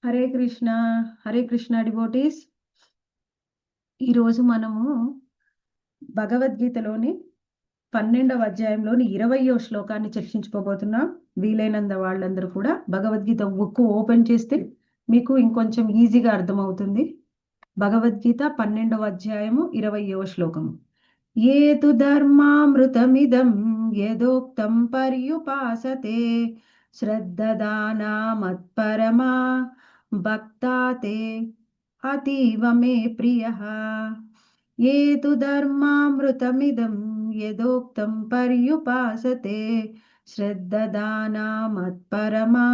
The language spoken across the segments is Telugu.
హరే కృష్ణ. హరే కృష్ణ డివోటీస్. ఈరోజు మనము భగవద్గీతలోని 12వ అధ్యాయంలోని 20వ శ్లోకాన్ని చర్చించుకోబోతున్నాం. వీలైనంత వాళ్ళందరూ కూడా భగవద్గీత బుక్ ఓపెన్ చేస్తే మీకు ఇంకొంచెం ఈజీగా అర్థమవుతుంది. భగవద్గీత 12వ అధ్యాయము 20వ శ్లోకము. ఏతు ధర్మామృతమిదం యదోక్తం పర్యుపాసతే శ్రద్ధదానా మత్పరమా భక్తాతే అతీవ మే ప్రియః. ఏతు ధర్మామృతమిదం యదోక్తం పర్యుపాసతే శ్రద్ధదానా మత్పరమా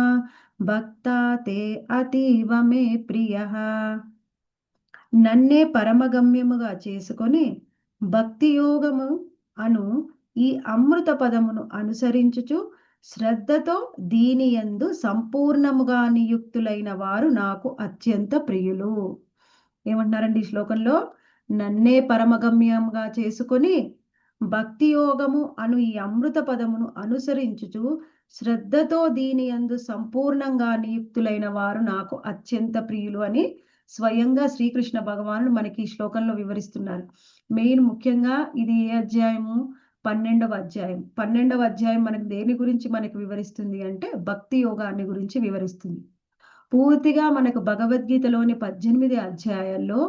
భక్తాతే అతీవ మే ప్రియః. నన్నే పరమగమ్యముగా చేసుకొని భక్తి యోగము అను ఈ అమృత పదమును అనుసరించుచు శ్రద్ధతో దీని యందు సంపూర్ణముగా నియుక్తులైన వారు నాకు అత్యంత ప్రియులు. ఏమంటున్నారండి ఈ శ్లోకంలో? నన్నే పరమగమ్యంగా చేసుకొని భక్తి యోగము అను ఈ అమృత పదమును అనుసరించుచు శ్రద్ధతో దీని యందు సంపూర్ణంగా నియుక్తులైన వారు నాకు అత్యంత ప్రియులు అని స్వయంగా శ్రీకృష్ణ భగవానుడు మనకి ఈ శ్లోకంలో వివరిస్తున్నారు. మెయిన్ ముఖ్యంగా ఇది ఏ అధ్యాయము? 12వ అధ్యాయం. 12వ అధ్యాయం మనకు దేని గురించి మనకు వివరిస్తుంది అంటే భక్తి యోగాన్ని గురించి వివరిస్తుంది. పూర్తిగా మనకు భగవద్గీతలోని 18 అధ్యాయాల్లో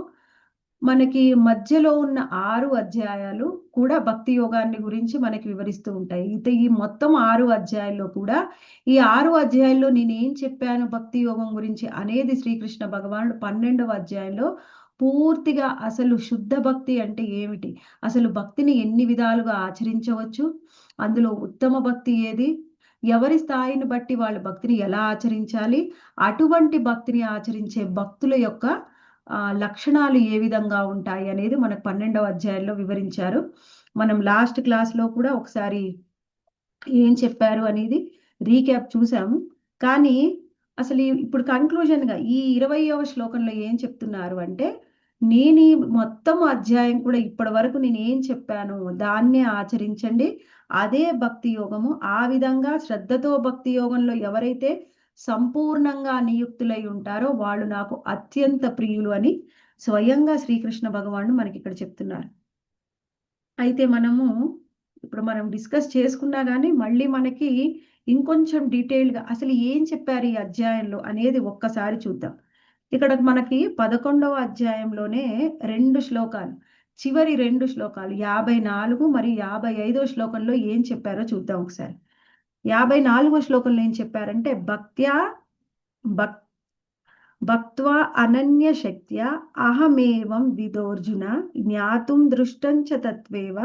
మనకి మధ్యలో ఉన్న 6 అధ్యాయాలు కూడా భక్తి యోగాన్ని గురించి మనకి వివరిస్తూ ఉంటాయి. అయితే ఈ మొత్తం 6 అధ్యాయాల్లో కూడా ఈ 6 అధ్యాయాల్లో నేనేం చెప్పాను భక్తి యోగం గురించి అనేది శ్రీకృష్ణ భగవానుడు 12వ అధ్యాయంలో పూర్తిగా అసలు శుద్ధ భక్తి అంటే ఏమిటి, అసలు భక్తిని ఎన్ని విధాలుగా ఆచరించవచ్చు, అందులో ఉత్తమ భక్తి ఏది, ఎవరి స్థాయిని బట్టి వాళ్ళ భక్తిని ఎలా ఆచరించాలి, అటువంటి భక్తిని ఆచరించే భక్తుల యొక్క లక్షణాలు ఏ విధంగా ఉంటాయి అనేది మనకు 12వ అధ్యాయంలో వివరించారు. మనం లాస్ట్ క్లాస్లో కూడా ఒకసారి ఏం చెప్పారు అనేది రీక్యాప్ చూసాము. కానీ అసలు ఇప్పుడు కన్క్లూజన్గా ఈ 20వ శ్లోకంలో ఏం చెప్తున్నారు అంటే, నేను ఈ మొత్తం అధ్యాయం కూడా ఇప్పటి వరకు నేను ఏం చెప్పాను దాన్నే ఆచరించండి, అదే భక్తి యోగము. ఆ విధంగా శ్రద్ధతో భక్తి యోగంలో ఎవరైతే సంపూర్ణంగా నియుక్తులై ఉంటారో వాళ్ళు నాకు అత్యంత ప్రియులు అని స్వయంగా శ్రీకృష్ణ భగవానుడు మనకి ఇక్కడ చెప్తున్నారు. అయితే ఇప్పుడు మనం డిస్కస్ చేసుకున్నా కానీ మళ్ళీ మనకి ఇంకొంచెం డీటెయిల్గా అసలు ఏం చెప్పారు ఈ అధ్యాయంలో అనేది ఒక్కసారి చూద్దాం. ఇక్కడ మనకి 11వ అధ్యాయంలోనే 2 శ్లోకాలు, చివరి 2 శ్లోకాలు 54 మరియు 55వ శ్లోకంలో ఏం చెప్పారో చూద్దాం ఒకసారి. 54వ శ్లోకంలో ఏం చెప్పారంటే, భక్త్వా అనన్య శక్త్యా అహమేవం విదోర్జున జ్ఞాతుం దృష్టం చ తత్వేవ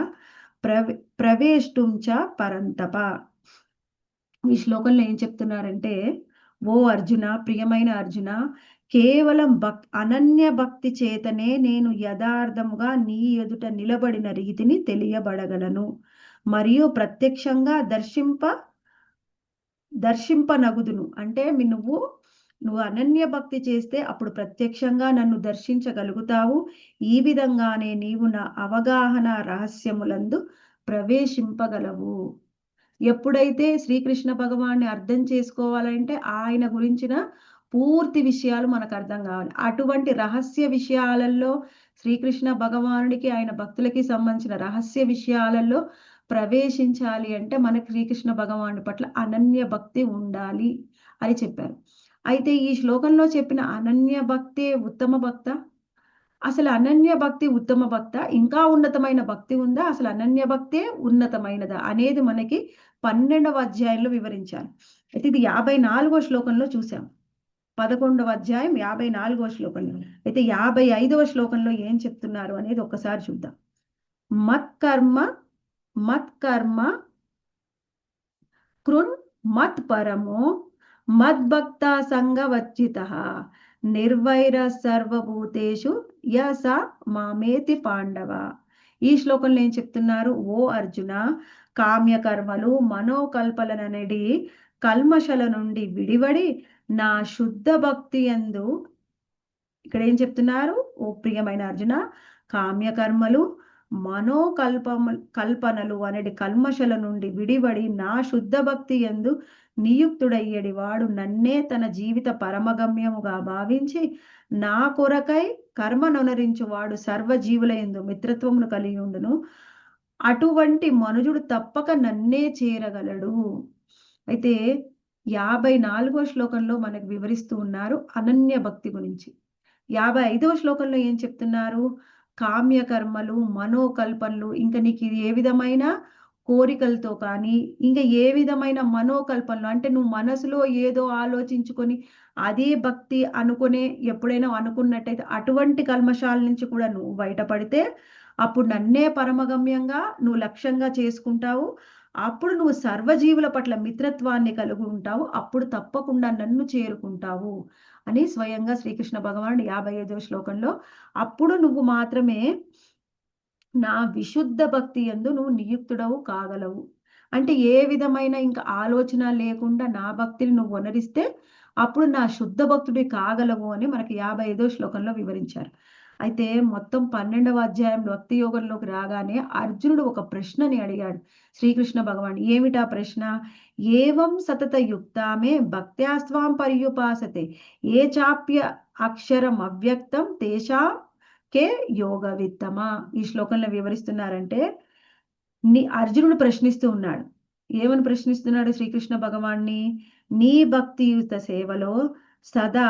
ప్రవేష్టుం చ పరంతప. ఈ శ్లోకంలో ఏం చెప్తున్నారంటే, ఓ అర్జున, ప్రియమైన అర్జున, కేవలం అనన్య భక్తి చేతనే నేను యథార్థముగా నీ ఎదుట నిలబడిన రీతిని తెలియబడగలను మరియు ప్రత్యక్షంగా దర్శింపనగుదును. అంటే నువ్వు అనన్య భక్తి చేస్తే అప్పుడు ప్రత్యక్షంగా నన్ను దర్శించగలుగుతావు. ఈ విధంగానే నీవు నా అవగాహన రహస్యములందు ప్రవేశింపగలవు. ఎప్పుడైతే శ్రీకృష్ణ భగవాన్ని అర్థం చేసుకోవాలంటే ఆయన గురించిన పూర్తి విషయాలు మనకు అర్థం కావాలి. అటువంటి రహస్య విషయాలలో శ్రీకృష్ణ భగవానుడికి ఆయన భక్తులకి సంబంధించిన రహస్య విషయాలలో ప్రవేశించాలి అంటే మనకు శ్రీకృష్ణ భగవానుడి పట్ల అనన్య భక్తి ఉండాలి అని చెప్పారు. అయితే ఈ శ్లోకంలో చెప్పిన అనన్య భక్తే ఉత్తమ భక్త, అసలు అనన్య భక్తి ఉత్తమ భక్త, ఇంకా ఉన్నతమైన భక్తి ఉందా, అసలు అనన్య భక్తే ఉన్నతమైనదా అనేది మనకి 12వ అధ్యాయంలో వివరించారు. అయితే ఇది 54వ శ్లోకంలో చూసాం. 11వ అధ్యాయం 54వ శ్లోకంలో. అయితే 55వ శ్లోకంలో ఏం చెప్తున్నారు అనేది ఒక్కసారి చూద్దాం. మత్కర్మ కృన్ మత్పరమో మద్భక్త సంగవచ్చిత నిర్వైర సర్వభూతేషు యస మామేతి పాండవ. ఈ శ్లోకంలో ఏం చెప్తున్నారు? ఓ అర్జున, కామ్యకర్మలు మనోకల్పననడి కల్మషల నుండి విడివడి నా శుద్ధ భక్తి యందు, ఇక్కడ ఏం చెప్తున్నారు? ఓ ప్రియమైన అర్జున, కామ్యకర్మలు కల్పనలు అనేది కల్మషల నుండి విడివడి నా శుద్ధ భక్తి యందు నియుక్తుడయ్యడి వాడు నన్నే తన జీవిత పరమగమ్యముగా భావించి నా కొరకై కర్మనొనరించు వాడు సర్వజీవుల యందు మిత్రత్వమును కలిగి ఉండును. అటువంటి మనుజుడు తప్పక నన్నే చేరగలడు. అయితే 54వ శ్లోకంలో మనకు వివరిస్తూ ఉన్నారు అనన్య భక్తి గురించి. 55వ శ్లోకంలో ఏం చెప్తున్నారు? కామ్యకర్మలు, మనోకల్పనలు, ఇంకా నీకు ఇది ఏ విధమైన కోరికలతో కానీ, ఇంకా ఏ విధమైన మనోకల్పనలు అంటే నువ్వు మనసులో ఏదో ఆలోచించుకొని అదే భక్తి అనుకునే ఎప్పుడైనా అనుకున్నట్టయితే అటువంటి కల్మషాల నుంచి కూడా నువ్వు బయటపడితే అప్పుడు నన్నే పరమగమ్యంగా నువ్వు లక్ష్యంగా చేసుకుంటావు. అప్పుడు నువ్వు సర్వజీవుల పట్ల మిత్రత్వాన్ని కలిగి ఉంటావు. అప్పుడు తప్పకుండా నన్ను చేరుకుంటావు అని స్వయంగా శ్రీకృష్ణ భగవానుడు 55వ శ్లోకంలో అప్పుడు నువ్వు మాత్రమే నా విశుద్ధ భక్తి యందు నువ్వు నియుక్తుడవు కాగలవు. అంటే ఏ విధమైన ఇంకా ఆలోచన లేకుండా నా భక్తిని నువ్వు వనరిస్తే అప్పుడు నా శుద్ధ భక్తుడి కాగలవు అని మనకి 55వ శ్లోకంలో వివరించారు. అయితే మొత్తం 12వ అధ్యాయం భక్తి యోగంలోకి రాగానే అర్జునుడు ఒక ప్రశ్నని అడిగాడు శ్రీకృష్ణ భగవాన్. ఏమిటా ప్రశ్న? ఏవం సతత యుక్తామే భక్త్యాస్వాం పర్యుపాసతే ఏ చాప్య అక్షరం అవ్యక్తం తేషా కే యోగ విత్తమా. ఈ శ్లోకంలో వివరిస్తున్నారంటే అర్జునుడు ప్రశ్నిస్తూ ఉన్నాడు. ఏమని ప్రశ్నిస్తున్నాడు శ్రీకృష్ణ భగవాన్ని? నీ భక్తియుత సేవలో సదా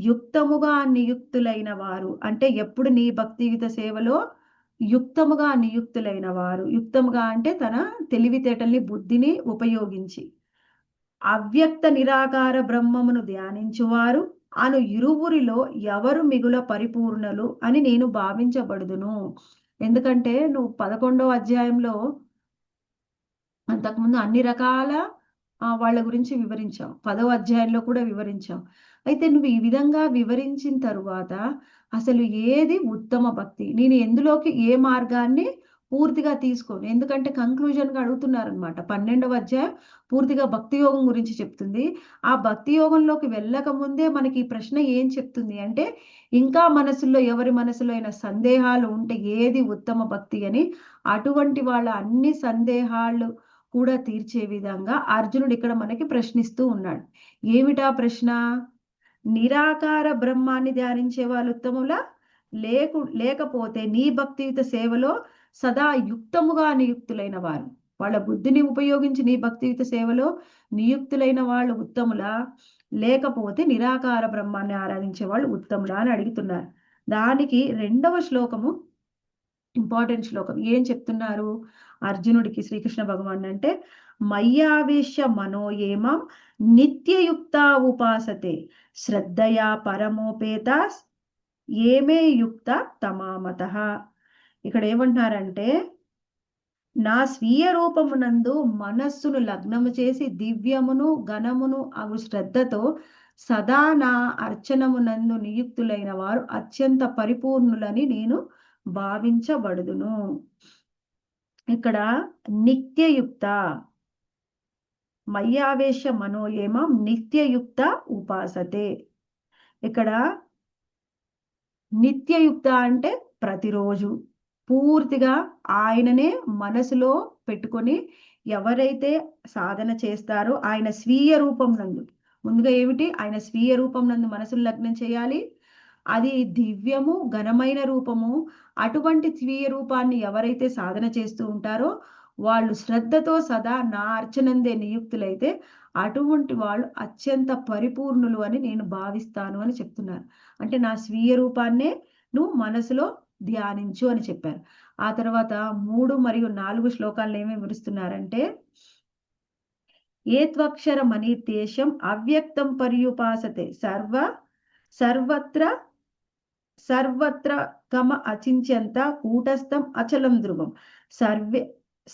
యుక్తముగా నియుక్తులైన వారు అంటే ఎప్పుడు నీ భక్తియుత సేవలో యుక్తముగా నియుక్తులైన వారు, యుక్తముగా అంటే తన తెలివితేటల్ని బుద్ధిని ఉపయోగించి అవ్యక్త నిరాకార బ్రహ్మమును ధ్యానించువారు అను ఇరువురిలో ఎవరు మిగుల పరిపూర్ణలు అని నేను భావించబడుదును. ఎందుకంటే నువ్వు 11వ అధ్యాయంలో అంతకుముందు అన్ని రకాల వాళ్ళ గురించి వివరించాం. 10వ అధ్యాయంలో కూడా వివరించాం. అయితే నువ్వు ఈ విధంగా వివరించిన తరువాత అసలు ఏది ఉత్తమ భక్తి, నేను ఎందులోకి ఏ మార్గాన్ని పూర్తిగా తీసుకోను. ఎందుకంటే కంక్లూజన్గా అడుగుతున్నారనమాట. 12వ అధ్యాయం పూర్తిగా భక్తి యోగం గురించి చెప్తుంది. ఆ భక్తి యోగంలోకి వెళ్ళక ముందే మనకి ఈ ప్రశ్న ఏం చెప్తుంది అంటే ఇంకా మనసులో ఎవరి మనసులో అయినా సందేహాలు ఉంటే ఏది ఉత్తమ భక్తి అని అటువంటి వాళ్ళ అన్ని సందేహాలు కూడా తీర్చే విధంగా అర్జునుడు ఇక్కడ మనకి ప్రశ్నిస్తూ ఉన్నాడు. ఏమిటా ప్రశ్న? నిరాకార బ్రహ్మాన్ని ధ్యానించే వాళ్ళు ఉత్తములా లేకపోతే నీ భక్తియుత సేవలో సదా యుక్తముగా నియుక్తులైన వారు, వాళ్ళ బుద్ధిని ఉపయోగించి నీ భక్తియుత సేవలో నియుక్తులైన వాళ్ళు ఉత్తములా లేకపోతే నిరాకార బ్రహ్మాన్ని ఆరాధించే వాళ్ళు ఉత్తములా అని అడుగుతున్నారు. దానికి 2వ శ్లోకము ఇంపార్టెంట్ శ్లోకం. ఏం చెప్తున్నారు అర్జునుడికి శ్రీకృష్ణ భగవాన్ అంటే మయ్యావేశ్య మనోయేమం నిత్యయుక్త ఉపాసతే శ్రద్ధయా పరమోపేత ఏమే యుక్త తమామతః. ఇక్కడ ఏమంటున్నారంటే నా స్వీయ రూపమునందు మనస్సును లగ్నము చేసి దివ్యమును ఘనమును అగు శ్రద్ధతో సదా నా అర్చనమునందు నియుక్తులైన వారు అత్యంత పరిపూర్ణులని నేను భావించబడుదును. ఇక్కడ నిత్యయుక్త మయ్యావేశ మనోయేమం నిత్యయుక్త ఉపాసతే. ఇక్కడ నిత్యయుక్త అంటే ప్రతిరోజు పూర్తిగా ఆయననే మనసులో పెట్టుకొని ఎవరైతే సాధన చేస్తారో ఆయన స్వీయ రూపం నందు, ముందుగా ఏమిటి, ఆయన స్వీయ రూపం నందు మనసును లగ్నం చేయాలి. అది దివ్యము ఘనమైన రూపము. అటువంటి స్వీయ రూపాన్ని ఎవరైతే సాధన చేస్తూ ఉంటారో వాళ్ళు శ్రద్ధతో సదా నా అర్చనందే నియుక్తులైతే అటువంటి వాళ్ళు అత్యంత పరిపూర్ణులు అని నేను భావిస్తాను అని చెప్తున్నారు. అంటే నా స్వీయ రూపాన్నే నువ్వు మనసులో ధ్యానించు అని చెప్పారు. ఆ తర్వాత 3 మరియు 4 శ్లోకాలను ఏమేమి వివరిస్తున్నారంటే ఏత్వక్షర మనీర్దేశం అవ్యక్తం పర్యుపాసతే సర్వత్ర గమ అచింత్యంత కూటస్థం అచలం ధ్రువం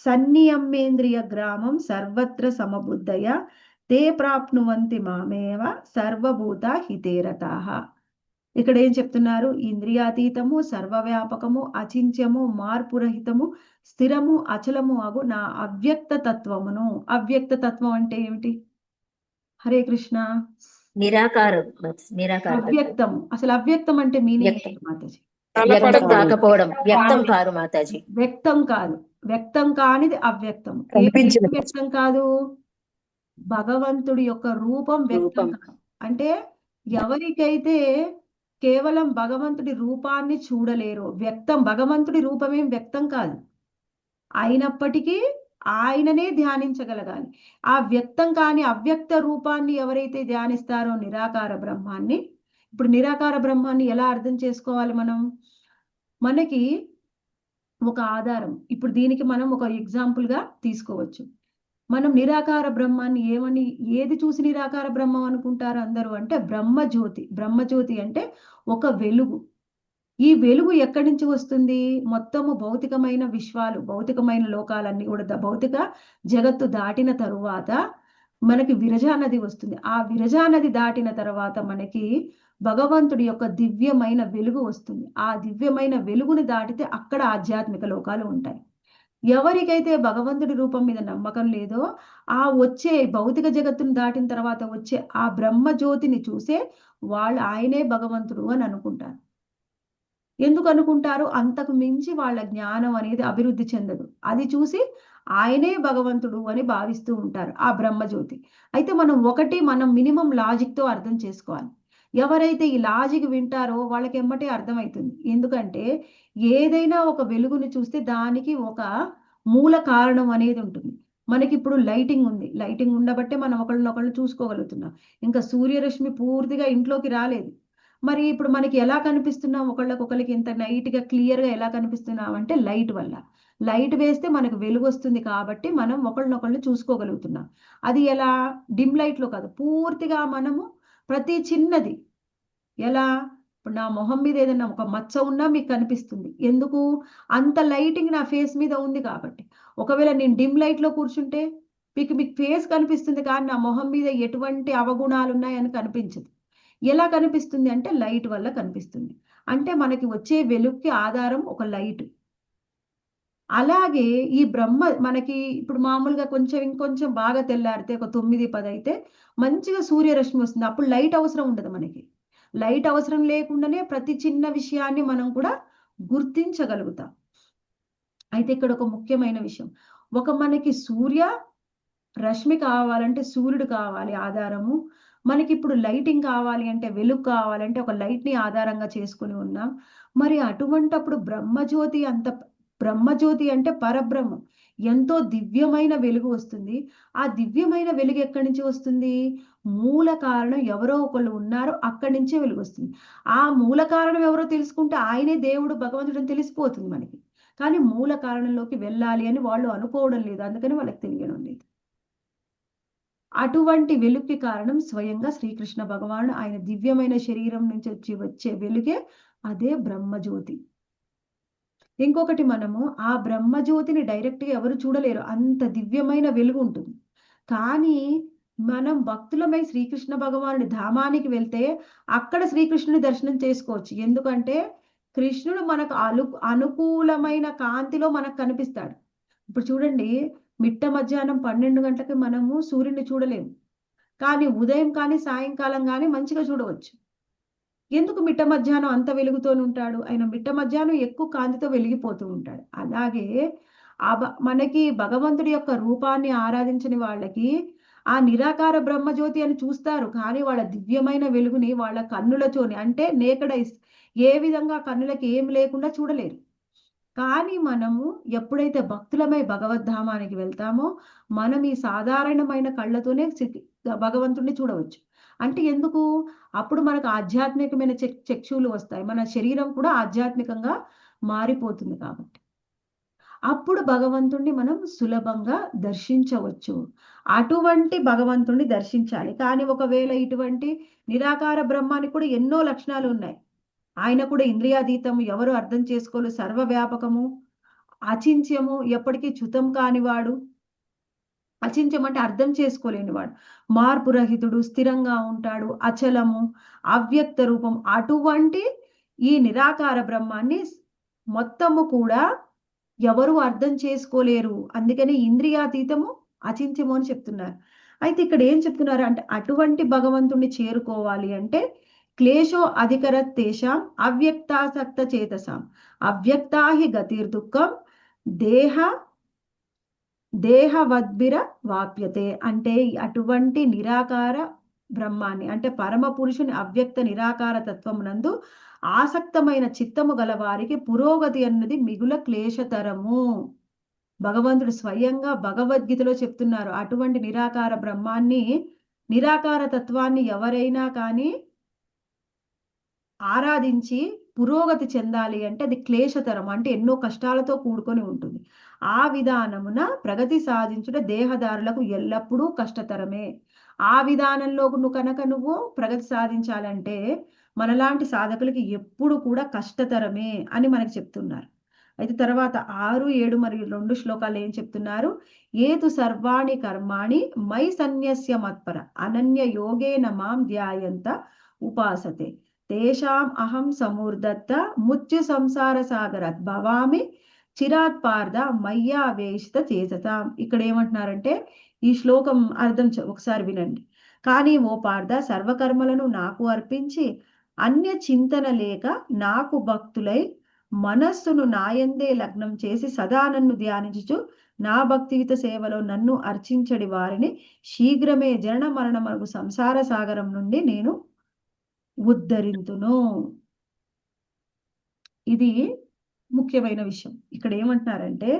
సన్నియమేంద్రియ గ్రామం సర్వత్ర సమబుద్ధయ తే ప్రాప్నువంతి మామేవ సర్వభూత హితేరతాః. ఇక్కడ ఏం చెప్తున్నారు? ఇంద్రియాతీతము, సర్వవ్యాపకము, అచింత్యము, మార్పురహితము, స్థిరము, అచలము అగు నా అవ్యక్త తత్వమును. అవ్యక్త తత్వం అంటే ఏమిటి? హరే కృష్ణ. నిరాకారం. అవ్యక్తం. అసలు అవ్యక్తం అంటే మీనింగ్ ఏంటి మాతాజీ? వ్యక్తం కాకపోవడం, వ్యక్తం కాదు. కాదు మాతాజీ. వ్యక్తం కాదు, వ్యక్తం కానిది అవ్యక్తం. కనిపించిన ఏది వ్యక్తం కాదు? భగవంతుడి యొక్క రూపం వ్యక్తం రూపం. కాదు. అంటే ఎవరికైతే కేవలం భగవంతుడి రూపాన్ని చూడలేరో, వ్యక్తం భగవంతుడి రూపమేం వ్యక్తం కాదు, అయినప్పటికీ ఆయననే ధ్యానించగలగాలి. ఆ వ్యక్తం కాని అవ్యక్త రూపాన్ని ఎవరైతే ధ్యానిస్తారో నిరాకార బ్రహ్మాన్ని, ఇప్పుడు నిరాకార బ్రహ్మాన్ని ఎలా అర్థం చేసుకోవాలి మనం? మనకి ఒక ఆధారం, ఇప్పుడు దీనికి మనం ఒక ఎగ్జాంపుల్ గా తీసుకోవచ్చు. మనం నిరాకార బ్రహ్మాన్ని ఏమని, ఏది చూసి నిరాకార బ్రహ్మం అనుకుంటారు అందరూ అంటే బ్రహ్మజ్యోతి. బ్రహ్మజ్యోతి అంటే ఒక వెలుగు. ఈ వెలుగు ఎక్కడి నుంచి వస్తుంది? మొత్తము భౌతికమైన విశ్వాలు, భౌతికమైన లోకాలన్నీ కూడా భౌతిక జగత్తు దాటిన తరువాత మనకి విరజా నది వస్తుంది. ఆ విరజా నది దాటిన తర్వాత మనకి భగవంతుడి యొక్క దివ్యమైన వెలుగు వస్తుంది. ఆ దివ్యమైన వెలుగుని దాటితే అక్కడ ఆధ్యాత్మిక లోకాలు ఉంటాయి. ఎవరికైతే భగవంతుడి రూపం మీద నమ్మకం లేదో, ఆ వచ్చే భౌతిక జగత్తును దాటిన తర్వాత వచ్చే ఆ బ్రహ్మ జ్యోతిని చూసే వాళ్ళు ఆయనే భగవంతుడు అని అనుకుంటారు. ఎందుకు అనుకుంటారు? అంతకు మించి వాళ్ళ జ్ఞానం అనేది అభివృద్ధి చెందదు. అది చూసి ఆయనే భగవంతుడు అని భావిస్తూ ఉంటారు ఆ బ్రహ్మజ్యోతి. అయితే మనం మినిమం లాజిక్ తో అర్థం చేసుకోవాలి. ఎవరైతే ఈ లాజిక్ వింటారో వాళ్ళకి ఎమ్మటే అర్థమవుతుంది. ఎందుకంటే ఏదైనా ఒక వెలుగుని చూస్తే దానికి ఒక మూల కారణం అనేది ఉంటుంది. మనకి ఇప్పుడు లైటింగ్ ఉంది, లైటింగ్ ఉండబట్టే మనం ఒకళ్ళనొకళ్ళు చూసుకోగలుగుతున్నాం. ఇంకా సూర్యరశ్మి పూర్తిగా ఇంట్లోకి రాలేదు. మరి ఇప్పుడు మనకి ఎలా కనిపిస్తున్నాం ఒకళ్ళకొకళ్ళకి ఇంత నైట్ గా క్లియర్ గా ఎలా కనిపిస్తున్నాం అంటే లైట్ వల్ల. లైట్ వేస్తే మనకు వెలుగు వస్తుంది కాబట్టి మనం ఒకళ్ళనొకళ్ళు చూసుకోగలుగుతున్నాం. అది ఎలా? డిమ్ లైట్ లో కాదు, పూర్తిగా మనము ప్రతి చిన్నది ఎలా, ఇప్పుడు నా మొహం మీద ఏదైనా ఒక మచ్చ ఉన్నా మీకు కనిపిస్తుంది. ఎందుకు? అంత లైటింగ్ నా ఫేస్ మీద ఉంది కాబట్టి. ఒకవేళ నేను డిమ్ లైట్ లో కూర్చుంటే మీకు ఫేస్ కనిపిస్తుంది కానీ నా మొహం మీద ఎటువంటి అవగుణాలు ఉన్నాయని కనిపించదు. ఎలా కనిపిస్తుంది అంటే లైట్ వల్ల కనిపిస్తుంది. అంటే మనకి వచ్చే వెలుగుకి ఆధారం ఒక లైట్. అలాగే ఈ బ్రహ్మ మనకి ఇప్పుడు మామూలుగా ఇంకొంచెం బాగా తెల్లారితే ఒక 9-10 అయితే మంచిగా సూర్యరశ్మి వస్తుంది. అప్పుడు లైట్ అవసరం ఉండదు మనకి. లైట్ అవసరం లేకుండానే ప్రతి చిన్న విషయాన్ని మనం కూడా గుర్తించగలుగుతాం. అయితే ఇక్కడ ఒక ముఖ్యమైన విషయం, మనకి సూర్య రశ్మి కావాలంటే సూర్యుడు కావాలి ఆధారము. మనకి ఇప్పుడు లైటింగ్ కావాలి అంటే, వెలుగు కావాలంటే ఒక లైట్ ని ఆధారంగా చేసుకుని ఉన్నాం. మరి అటువంటప్పుడు బ్రహ్మజ్యోతి అంటే పరబ్రహ్మం, ఎంతో దివ్యమైన వెలుగు వస్తుంది. ఆ దివ్యమైన వెలుగు ఎక్కడి నుంచి వస్తుంది? మూల కారణం ఎవరో ఒకళ్ళు ఉన్నారు, అక్కడి నుంచే వెలుగు వస్తుంది. ఆ మూల కారణం ఎవరో తెలుసుకుంటే ఆయనే దేవుడు భగవంతుడు అని తెలిసిపోతుంది మనకి. కానీ మూల కారణంలోకి వెళ్ళాలి అని వాళ్ళు అనుకోవడం లేదు, అందుకని వాళ్ళకి తెలియడం లేదు. అటువంటి వెలుగుకి కారణం స్వయంగా శ్రీకృష్ణ భగవానుడు. ఆయన దివ్యమైన శరీరం నుంచి వచ్చే వెలుగే అదే బ్రహ్మజ్యోతి. ఇంకొకటి, మనము ఆ బ్రహ్మజ్యోతిని డైరెక్ట్ గా ఎవరు చూడలేరు, అంత దివ్యమైన వెలుగు ఉంటుంది. కానీ మనం భక్తులమై శ్రీకృష్ణ భగవానుడి ధామానికి వెళ్తే అక్కడ శ్రీకృష్ణుని దర్శనం చేసుకోవచ్చు. ఎందుకంటే కృష్ణుడు మనకు అనుకూలమైన కాంతిలో మనకు కనిపిస్తాడు. ఇప్పుడు చూడండి, మిట్ట మధ్యాహ్నం 12 గంటలకి మనము సూర్యుని చూడలేము, కానీ ఉదయం కానీ సాయంకాలం కానీ మంచిగా చూడవచ్చు. ఎందుకు మిట్ట మధ్యాహ్నం అంత వెలుగుతోనే ఉంటాడు? ఆయన మిట్ట మధ్యాహ్నం ఎక్కువ కాంతితో వెలిగిపోతూ ఉంటాడు. అలాగే మనకి భగవంతుడి యొక్క రూపాన్ని ఆరాధించని వాళ్ళకి ఆ నిరాకార బ్రహ్మజ్యోతి అని చూస్తారు, కానీ వాళ్ళ దివ్యమైన వెలుగుని వాళ్ళ కన్నులతోని, అంటే నేకెడ్ ఐస్, ఏ విధంగా కన్నులకి ఏం లేకుండా చూడలేరు. కానీ మనము ఎప్పుడైతే భక్తులమై భగవద్ధామానికి వెళ్తామో మనం ఈ సాధారణమైన కళ్ళతోనే భగవంతుడిని చూడవచ్చు. అంటే ఎందుకు? అప్పుడు మనకు ఆధ్యాత్మికమైన చక్షువులు వస్తాయి, మన శరీరం కూడా ఆధ్యాత్మికంగా మారిపోతుంది. కాబట్టి అప్పుడు భగవంతుణ్ణి మనం సులభంగా దర్శించవచ్చు. అటువంటి భగవంతుణ్ణి దర్శించాలి. కానీ ఒకవేళ ఇటువంటి నిరాకార బ్రహ్మానికి కూడా ఎన్నో లక్షణాలు ఉన్నాయి. ఆయన కూడా ఇంద్రియాతీతము, ఎవరు అర్థం చేసుకోలు, సర్వవ్యాపకము, అచింత్యము, ఎప్పటికీ చ్యుతం కానివాడు. అచింత్యం అంటే అర్థం చేసుకోలేనివాడు, మార్పు రహితుడు, స్థిరంగా ఉంటాడు, అచలము, అవ్యక్త రూపం. అటువంటి ఈ నిరాకార బ్రహ్మాన్ని మొత్తము కూడా ఎవరు అర్థం చేసుకోలేరు. అందుకని ఇంద్రియాతీతము, అచింత్యము అని చెప్తున్నారు. అయితే ఇక్కడ ఏం చెప్తున్నారు అంటే, అటువంటి భగవంతుణ్ణి చేరుకోవాలి అంటే క్లేశో అధికరత్ తేషాం అవ్యక్తాసక్త చేతసాం అవ్యక్తా హి గతిర్దుఃఖం దేహ దేహవద్భిర వాప్యతే. అంటే అటువంటి నిరాకార బ్రహ్మాన్ని అంటే పరమ పురుషుని అవ్యక్త నిరాకార తత్వమునందు ఆసక్తమైన చిత్తము గల వారికి పురోగతి అన్నది మిగుల క్లేశతరము. భగవంతుడు స్వయంగా భగవద్గీతలో చెప్తున్నారు. అటువంటి నిరాకార బ్రహ్మాన్ని, నిరాకార తత్వాన్ని ఎవరైనా కానీ ఆరాధించి పురోగతి చెందాలి అంటే అది క్లేశతరం, అంటే ఎన్నో కష్టాలతో కూడుకొని ఉంటుంది. ఆ విధానమున ప్రగతి సాధించుట దేహదారులకు ఎల్లప్పుడూ కష్టతరమే. ఆ విధానంలో నువ్వు ప్రగతి సాధించాలంటే మనలాంటి సాధకులకి ఎప్పుడు కూడా కష్టతరమే అని మనకి చెప్తున్నారు. అయితే తర్వాత 6, 7 మరియు 2 శ్లోకాలు ఏం చెప్తున్నారు? ఏతు సర్వాణి కర్మాణి మై సన్యస్య మత్పర అనన్య యోగేన మాం ధ్యాయంత ఉపాసతే తేషాం అహం సమూర్ధత్త ముత్యు సంసార సాగరాత్ భవామి చిరాత్ పార్థ మయ్యావేశిత చేసతాం. ఇక్కడ ఏమంటున్నారంటే ఈ శ్లోకం అర్థం ఒకసారి వినండి. కానీ ఓ పార్థ, సర్వకర్మలను నాకు అర్పించి అన్య చింతన లేక నాకు భక్తులై మనస్సును నాయందే లగ్నం చేసి సదా నన్ను ధ్యానించుచు నా భక్తియుత సేవలో నన్ను అర్చించడి వారిని శీఘ్రమే జనన మరణమగు సంసార సాగరం నుండి నేను ఉద్ధరింతును. ఇది ముఖ్యమైన విషయం. ఇక్కడ ఏమంటున్నారంటే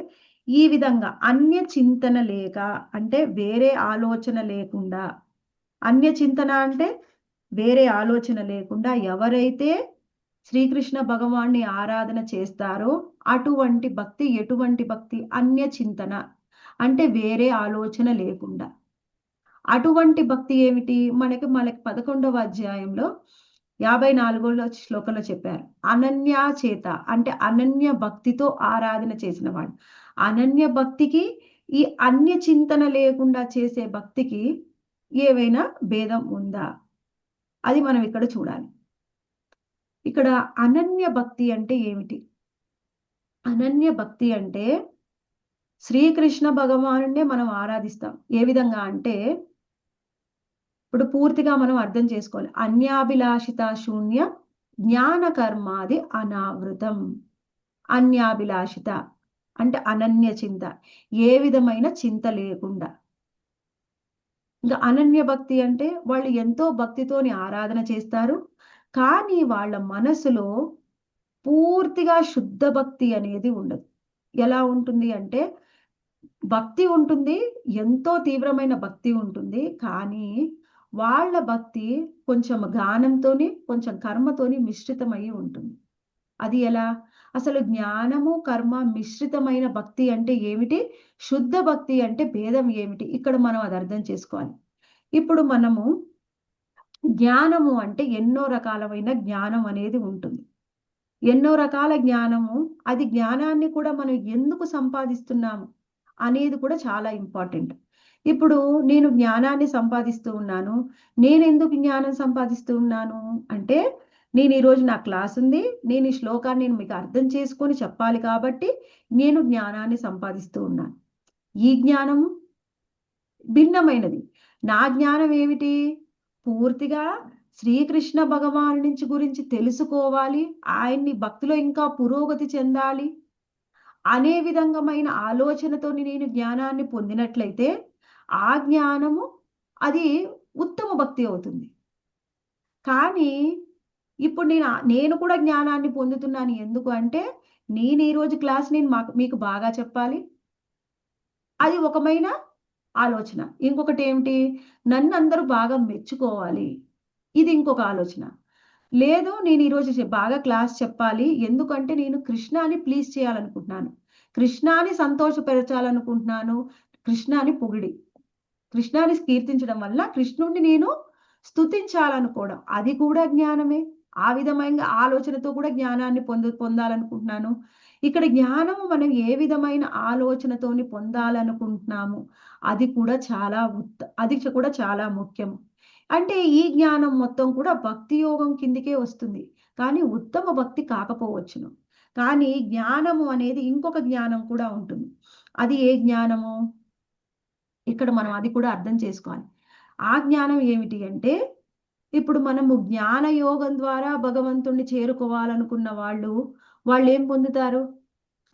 ఈ విధంగా అన్య చింతన లేక, అంటే వేరే ఆలోచన లేకుండా, అన్య చింతన అంటే వేరే ఆలోచన లేకుండా ఎవరైతే శ్రీకృష్ణ భగవాన్ని ఆరాధన చేస్తారో అటువంటి భక్తి, ఎటువంటి భక్తి? అన్య చింతన అంటే వేరే ఆలోచన లేకుండా. అటువంటి భక్తి ఏమిటి? మనకి 11వ అధ్యాయంలో 54వ శ్లోకంలో చెప్పారు. అనన్యా చేత అంటే అనన్య భక్తితో ఆరాధన చేసిన వాడు. అనన్య భక్తికి ఈ అన్య చింతన లేకుండా చేసే భక్తికి ఏవైనా భేదం ఉందా? అది మనం ఇక్కడ చూడాలి. ఇక్కడ అనన్య భక్తి అంటే ఏమిటి? అనన్య భక్తి అంటే శ్రీకృష్ణ భగవానుడే మనం ఆరాధిస్తాం. ఏ విధంగా అంటే ఇప్పుడు పూర్తిగా మనం అర్థం చేసుకోవాలి. అన్యాభిలాషిత శూన్య జ్ఞాన కర్మాది అనావృతం. అన్యాభిలాషిత అంటే అనన్య చింత, ఏ విధమైన చింత లేకుండా. ఇంకా అనన్య భక్తి అంటే వాళ్ళు ఎంతో భక్తితోని ఆరాధన చేస్తారు, కానీ వాళ్ళ మనసులో పూర్తిగా శుద్ధ భక్తి అనేది ఉండదు. ఎలా ఉంటుంది అంటే భక్తి ఉంటుంది, ఎంతో తీవ్రమైన భక్తి ఉంటుంది, కానీ వాళ్ళ భక్తి కొంచెం గానంతోని కొంచెం కర్మతోని మిశ్రితమై ఉంటుంది. అది ఎలా? అసలు జ్ఞానము కర్మ మిశ్రితమైన భక్తి అంటే ఏమిటి? శుద్ధ భక్తి అంటే భేదం ఏమిటి? ఇక్కడ మనం అది అర్థం చేసుకోవాలి. ఇప్పుడు మనము జ్ఞానము అంటే ఎన్నో రకాలమైన జ్ఞానం అనేది ఉంటుంది. ఎన్నో రకాల జ్ఞానము, అది జ్ఞానాన్ని కూడా మనం ఎందుకు సంపాదిస్తున్నాము అనేది కూడా చాలా ఇంపార్టెంట్. ఇప్పుడు నేను జ్ఞానాన్ని సంపాదిస్తూ ఉన్నాను. నేను ఎందుకు జ్ఞానం సంపాదిస్తూ ఉన్నాను అంటే, నేను ఈరోజు నా క్లాస్ ఉంది, నేను ఈ శ్లోకాన్ని నేను మీకు అర్థం చేసుకొని చెప్పాలి కాబట్టి నేను జ్ఞానాన్ని సంపాదిస్తూ ఉన్నాను. ఈ జ్ఞానము భిన్నమైనది. నా జ్ఞానం ఏమిటి? పూర్తిగా శ్రీకృష్ణ భగవాను నుంచి గురించి తెలుసుకోవాలి, ఆయన్ని భక్తిలో ఇంకా పురోగతి చెందాలి అనే విధంగమైన ఆలోచనతోని నేను జ్ఞానాన్ని పొందినట్లయితే ఆ జ్ఞానము అది ఉత్తమ భక్తి అవుతుంది. కానీ ఇప్పుడు నేను కూడా జ్ఞానాన్ని పొందుతున్నాను. ఎందుకు అంటే నేను ఈరోజు క్లాస్ మీకు బాగా చెప్పాలి, అది ఒకమైన ఆలోచన. ఇంకొకటి ఏమిటి? నన్ను అందరూ బాగా మెచ్చుకోవాలి, ఇది ఇంకొక ఆలోచన. లేదు, నేను ఈరోజు బాగా క్లాస్ చెప్పాలి, ఎందుకంటే నేను కృష్ణాని ప్లీజ్ చేయాలనుకుంటున్నాను, కృష్ణాని సంతోషపరచాలనుకుంటున్నాను, కృష్ణాని కృష్ణాని కీర్తించడం వల్ల కృష్ణుడిని నేను స్తుతించాలనుకోవడం, అది కూడా జ్ఞానమే. ఆ విధమైన ఆలోచనతో కూడా జ్ఞానాన్ని పొందాలనుకుంటున్నాను. ఇక్కడ జ్ఞానము మనం ఏ విధమైన ఆలోచనతోని పొందాలనుకుంటున్నాము అది కూడా చాలా ముఖ్యం. అంటే ఈ జ్ఞానం మొత్తం కూడా భక్తి యోగం కిందికే వస్తుంది, కానీ ఉత్తమ భక్తి కాకపోవచ్చును. కానీ జ్ఞానము అనేది ఇంకొక జ్ఞానం కూడా ఉంటుంది. అది ఏ జ్ఞానము? ఇక్కడ మనం అది కూడా అర్థం చేసుకోవాలి. ఆ జ్ఞానం ఏమిటి అంటే ఇప్పుడు మనము జ్ఞాన యోగం ద్వారా భగవంతుణ్ణి చేరుకోవాలనుకున్న వాళ్ళు ఏం పొందుతారు?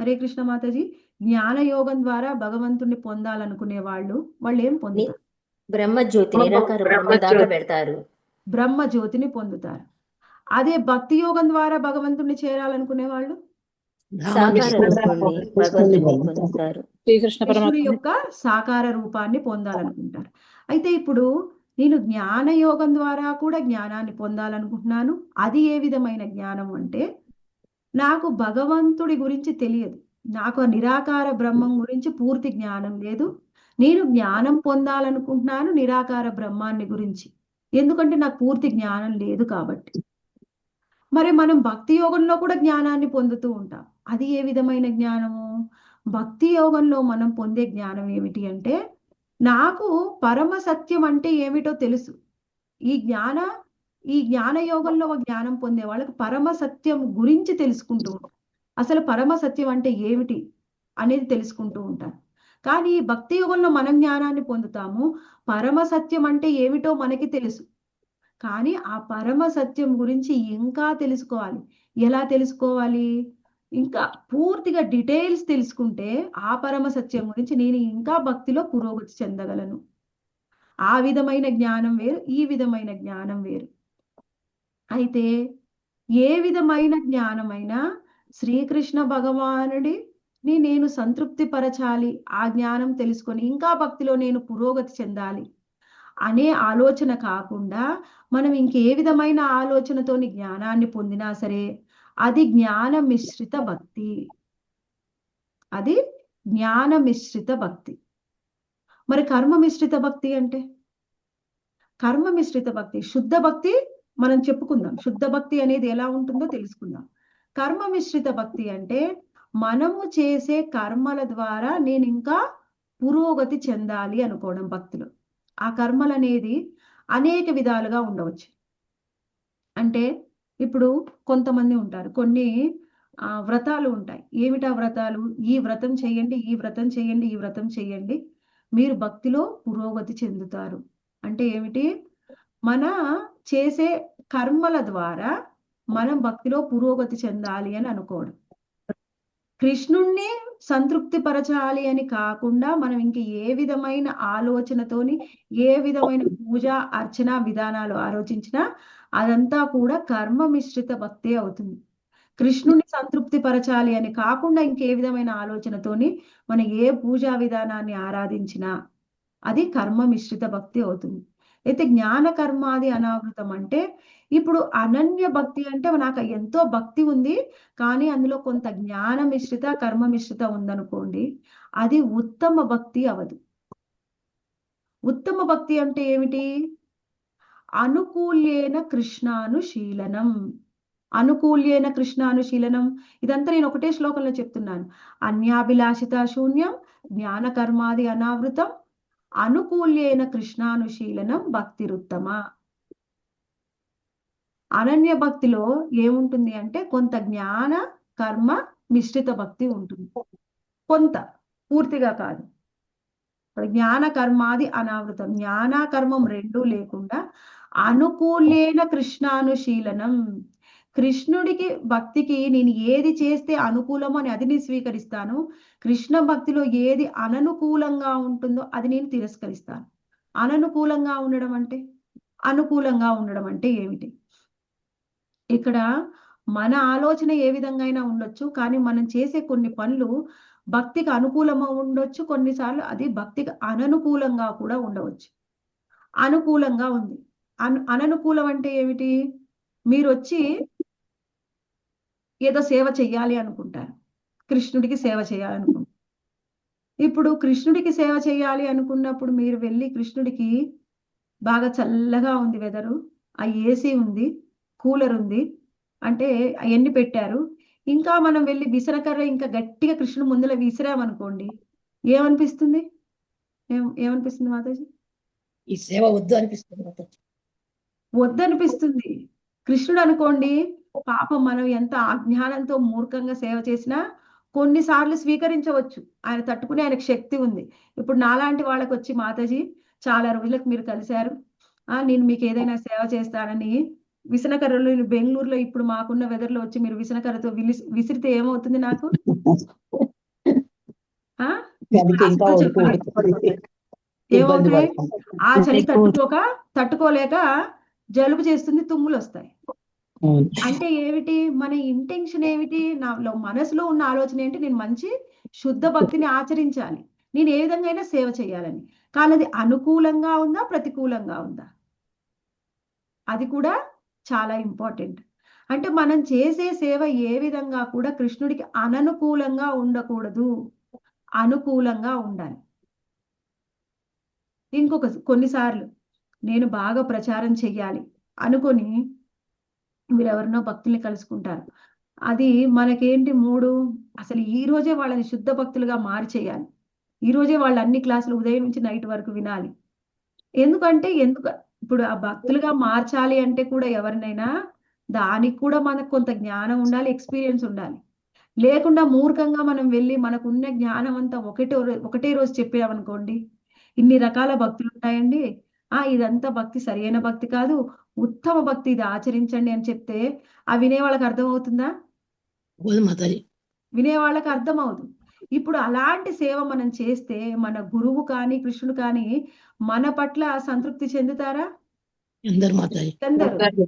హరే కృష్ణ మాతాజీ. జ్ఞాన యోగం ద్వారా భగవంతుణ్ణి పొందాలనుకునే వాళ్ళు ఏం పొందుతారు? బ్రహ్మజ్యోతి నిరాకార బ్రహ్మ దాకా పెడతారు. బ్రహ్మ జ్యోతిని పొందుతారు. అదే భక్తి యోగం ద్వారా భగవంతుణ్ణి చేరాలనుకునే వాళ్ళు సాకార రూపాన్ని భగవంతుని పొందుతారు. శ్రీకృష్ణ కృష్ణుడి పరమాత్మ యొక్క సాకార రూపాన్ని పొందాలనుకుంటారు. అయితే ఇప్పుడు నేను జ్ఞాన యోగం ద్వారా కూడా జ్ఞానాన్ని పొందాలనుకుంటున్నాను. అది ఏ విధమైన జ్ఞానం అంటే, నాకు భగవంతుడి గురించి తెలియదు, నాకు ఆ నిరాకార బ్రహ్మం గురించి పూర్తి జ్ఞానం లేదు. నేను జ్ఞానం పొందాలనుకుంటున్నాను నిరాకార బ్రహ్మాన్ని గురించి, ఎందుకంటే నాకు పూర్తి జ్ఞానం లేదు కాబట్టి. మరి మనం భక్తి యోగంలో కూడా జ్ఞానాన్ని పొందుతూ ఉంటాం. అది ఏ విధమైన జ్ఞానము? భక్తి యోగంలో మనం పొందే జ్ఞానం ఏమిటి అంటే, నాకు పరమ సత్యం అంటే ఏమిటో తెలుసు. ఈ జ్ఞాన యోగంలో జ్ఞానం పొందే వాళ్ళకి పరమ సత్యం గురించి తెలుసుకుంటూ ఉంటారు. అసలు పరమ సత్యం అంటే ఏమిటి అనేది తెలుసుకుంటూ ఉంటారు. కానీ ఈ భక్తి యోగంలో మనం జ్ఞానాన్ని పొందుతాము. పరమ సత్యం అంటే ఏమిటో మనకి తెలుసు, కానీ ఆ పరమ సత్యం గురించి ఇంకా తెలుసుకోవాలి. ఎలా తెలుసుకోవాలి? ఇంకా పూర్తిగా డీటెయిల్స్ తెలుసుకుంటే ఆ పరమ సత్యం గురించి నేను ఇంకా భక్తిలో పురోగతి చెందగలను. ఆ విధమైన జ్ఞానం వేరు, ఈ విధమైన జ్ఞానం వేరు. అయితే ఏ విధమైన జ్ఞానమైనా శ్రీకృష్ణ భగవానుడిని నేను సంతృప్తి పరచాలి, ఆ జ్ఞానం తెలుసుకొని ఇంకా భక్తిలో నేను పురోగతి చెందాలి అనే ఆలోచన కాకుండా, మనం ఇంకే విధమైన ఆలోచనతోని జ్ఞానాన్ని పొందినా సరే అది జ్ఞాన మిశ్రిత భక్తి. అది జ్ఞాన మిశ్రిత భక్తి. మరి కర్మ మిశ్రిత భక్తి అంటే? కర్మ మిశ్రిత భక్తి, శుద్ధ భక్తి మనం చెప్పుకుందాం. శుద్ధ భక్తి అనేది ఎలా ఉంటుందో తెలుసుకుందాం. కర్మ మిశ్రిత భక్తి అంటే మనము చేసే కర్మల ద్వారా నేను ఇంకా పురోగతి చెందాలి అనుకోవడం భక్తిలో. ఆ కర్మలు అనేది అనేక విధాలుగా ఉండవచ్చు. అంటే ఇప్పుడు కొంతమంది ఉంటారు, కొన్ని వ్రతాలు ఉంటాయి. ఏమిటా వ్రతాలు? ఈ వ్రతం చేయండి, ఈ వ్రతం చేయండి, ఈ వ్రతం చేయండి, మీరు భక్తిలో పురోగతి చెందుతారు. అంటే ఏమిటి? మన చేసే కర్మల ద్వారా మనం భక్తిలో పురోగతి చెందాలి అని అనుకోవడం. కృష్ణుణ్ణి సంతృప్తి పరచాలి అని కాకుండా మనం ఇంక ఏ విధమైన ఆలోచనతోని ఏ విధమైన పూజ అర్చన విధానాలు ఆలోచించినా అదంతా కూడా కర్మ మిశ్రిత భక్తి అవుతుంది. కృష్ణుని సంతృప్తి పరచాలి అని కాకుండా ఇంకే విధమైన ఆలోచనతోని మనం ఏ పూజా విధానాన్ని ఆరాధించినా అది కర్మ మిశ్రిత భక్తి అవుతుంది. అయితే జ్ఞాన కర్మాది అనావృతం అంటే, ఇప్పుడు అనన్య భక్తి అంటే నాకు ఎంతో భక్తి ఉంది, కానీ అందులో కొంత జ్ఞాన మిశ్రిత కర్మ మిశ్రిత ఉందనుకోండి, అది ఉత్తమ భక్తి అవదు. ఉత్తమ భక్తి అంటే ఏమిటి? అనుకూల్యేన కృష్ణానుశీలనం. అనుకూల్యేన కృష్ణానుశీలనం, ఇదంతా నేను ఒకటే శ్లోకంలో చెప్తున్నాను. అన్యాభిలాషిత శూన్యం జ్ఞాన కర్మాది అనావృతం అనుకూల్యేన కృష్ణానుశీలనం భక్తిరుత్తమ. అనన్య భక్తిలో ఏముంటుంది అంటే కొంత జ్ఞాన కర్మ మిశ్రిత భక్తి ఉంటుంది. కొంత, పూర్తిగా కాదు. జ్ఞాన కర్మాది అనావృతం, జ్ఞాన కర్మం రెండూ లేకుండా అనుకూల్యేన కృష్ణానుశీలనం. కృష్ణుడికి భక్తికి నేను ఏది చేస్తే అనుకూలమో అని అది నేను స్వీకరిస్తాను. కృష్ణ భక్తిలో ఏది అననుకూలంగా ఉంటుందో అది నేను తిరస్కరిస్తాను. అననుకూలంగా ఉండడం అంటే, అనుకూలంగా ఉండడం అంటే ఏమిటి? ఇక్కడ మన ఆలోచన ఏ విధంగా అయినా ఉండొచ్చు, కానీ మనం చేసే కొన్ని పనులు భక్తికి అనుకూలంగా ఉండొచ్చు, కొన్నిసార్లు అది భక్తికి అననుకూలంగా కూడా ఉండవచ్చు. అనుకూలంగా ఉంది, అననుకూలం అంటే ఏమిటి? మీరు వచ్చి ఏదో సేవ చెయ్యాలి అనుకుంటారు, కృష్ణుడికి సేవ చేయాలనుకుంటారు. ఇప్పుడు కృష్ణుడికి సేవ చేయాలి అనుకున్నప్పుడు మీరు వెళ్ళి కృష్ణుడికి, బాగా చల్లగా ఉంది వెదరు, ఆ ఏసీ ఉంది, కూలర్ ఉంది అంటే అవన్నీ పెట్టారు, ఇంకా మనం వెళ్ళి విసనకర్ర ఇంకా గట్టిగా కృష్ణుడు ముందర విసిరామనుకోండి, ఏమనిపిస్తుంది? ఏమనిపిస్తుంది మాతాజీ? ఈ సేవ వద్దు అనిపిస్తుంది. వద్దనిపిస్తుంది. కృష్ణుడు అనుకోండి, పాపం మనం ఎంత అజ్ఞానంతో మూర్ఖంగా సేవ చేసినా కొన్నిసార్లు స్వీకరించవచ్చు. ఆయన తట్టుకునే ఆయనకు శక్తి ఉంది. ఇప్పుడు నాలాంటి వాళ్ళకి వచ్చి, మాతాజీ చాలా రోజులకు మీరు కలిశారు, నేను మీకు ఏదైనా సేవ చేస్తానని విసనకర్రలు బెంగళూరులో ఇప్పుడు మాకున్న వెదర్లో వచ్చి మీరు విసనకర్రతో విసిరితే ఏమవుతుంది నాకు? ఆ అందుకే ఇంకా అస్సలు ఉడుకు చెప్పలేదు. ఉడుకుతుంది. ఇబ్బంది ఏమవుతాయి? పడుతుంది. ఆ చలి తట్టుకోలేక జలుబు చేస్తుంది, తుమ్ములు వస్తాయి. అవును. అంటే ఏమిటి? మన ఇంటెన్షన్ ఏమిటి? నాలో మనసులో ఉన్న ఆలోచన ఏంటి? నేను మంచి శుద్ధ భక్తిని ఆచరించాలి. నేను ఏ విధంగా అయినా సేవ చేయాలని. కానీ అది అనుకూలంగా ఉందా? ప్రతికూలంగా ఉందా? అది కూడా చాలా ఇంపార్టెంట్. అంటే మనం చేసే సేవ ఏ విధంగా కూడా కృష్ణుడికి అననుకూలంగా ఉండకూడదు. అనుకూలంగా ఉండాలి. కొన్నిసార్లు నేను బాగా ప్రచారం చెయ్యాలి అనుకొని మీరెవరినో భక్తుల్ని కలుసుకుంటారు. అది మనకేంటి మూడు, అసలు ఈ రోజే వాళ్ళని శుద్ధ భక్తులుగా చేయాలి. ఈ రోజే వాళ్ళ అన్ని క్లాసులు ఉదయం నుంచి నైట్ వరకు వినాలి. ఎందుకంటే ఇప్పుడు ఆ భక్తులుగా మార్చాలి అంటే కూడా ఎవరినైనా దానికి కూడా మనకు కొంత జ్ఞానం ఉండాలి, ఎక్స్‌పీరియన్స్ ఉండాలి. లేకుండా మూర్ఖంగా మనం వెళ్ళి మనకున్న జ్ఞానం అంతా ఒకటే రోజు చెప్పామనుకోండి, ఇన్ని రకాల భక్తులుంటాయండి. ఇదంతా భక్తి సరియైన భక్తి కాదు. ఉత్తమ భక్తి ఇది ఆచరించండి అని చెప్తే, వినేవాళ్ళకి అర్థమవుతుందా? పోదు మాతాజీ. వినేవాళ్ళకి అర్థమవుదు. ఇప్పుడు అలాంటి సేవ మనం చేస్తే మన గురువు కానీ, కృష్ణుడు కానీ మన పట్ల సంతృప్తి చెందుతారా? అందరు మాతాజీ. చెందరు.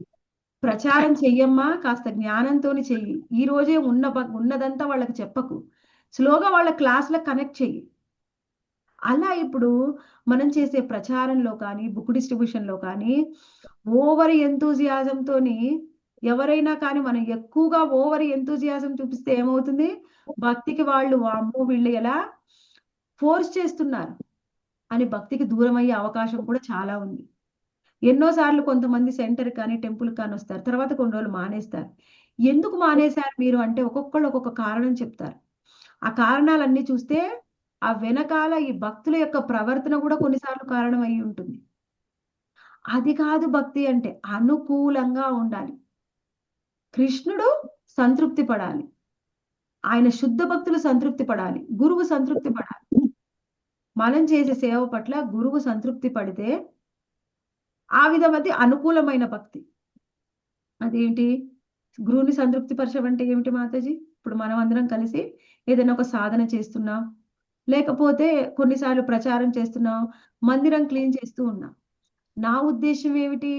ప్రచారం చెయ్యమ్మా, కాస్త జ్ఞానంతోని చెయ్యి. ఈ రోజే ఉన్నదంతా వాళ్ళకి చెప్పకు. స్లోగా వాళ్ళ క్లాస్‌లో కనెక్ట్ చెయ్యి. అలా ఇప్పుడు మనం చేసే ప్రచారంలో కానీ, బుక్ డిస్ట్రిబ్యూషన్‌లో కానీ ఓవర్ ఎంతూజియాజంతోని ఎవరైనా కానీ మనం ఎక్కువగా ఓవర్ ఎంతూజియాజం చూపిస్తే ఏమవుతుంది? భక్తికి వాళ్ళు వామ్మో! వీళ్ళు ఎలా ఫోర్స్ చేస్తున్నారు అని భక్తికి దూరమయ్యే అవకాశం కూడా చాలా ఉంది. ఎన్నో సార్లు కొంతమంది సెంటర్‌కి కానీ, టెంపుల్‌కి కానీ వస్తారు. తర్వాత కొన్ని రోజులు మానేస్తారు. ఎందుకు మానేశారు మీరు అంటే ఒక్కొక్కళ్ళు ఒక్కొక్క కారణం చెప్తారు. ఆ కారణాలన్నీ చూస్తే ఆ వెనకాల ఈ భక్తుల యొక్క ప్రవర్తన కూడా కొన్నిసార్లు కారణం అయ్యి ఉంటుంది. అది కాదు భక్తి అంటే. అనుకూలంగా ఉండాలి. కృష్ణుడు సంతృప్తి పడాలి. ఆయన శుద్ధ భక్తులు సంతృప్తి పడాలి. గురువు సంతృప్తి పడాలి. మనం చేసే సేవ పట్ల గురువు సంతృప్తి పడితే ఆ విధమది అనుకూలమైన భక్తి. అదేంటి? గురువుని సంతృప్తి పరచమంటే ఏమిటి మాతాజీ? ఇప్పుడు మనం అందరం కలిసి ఏదైనా ఒక సాధన చేస్తున్నాం. లేకపోతే కొన్నిసార్లు ప్రచారం చేస్తున్నాం. మందిరం క్లీన్ చేస్తూ ఉన్నాం. నా ఉద్దేశ్యం ఏమిటి?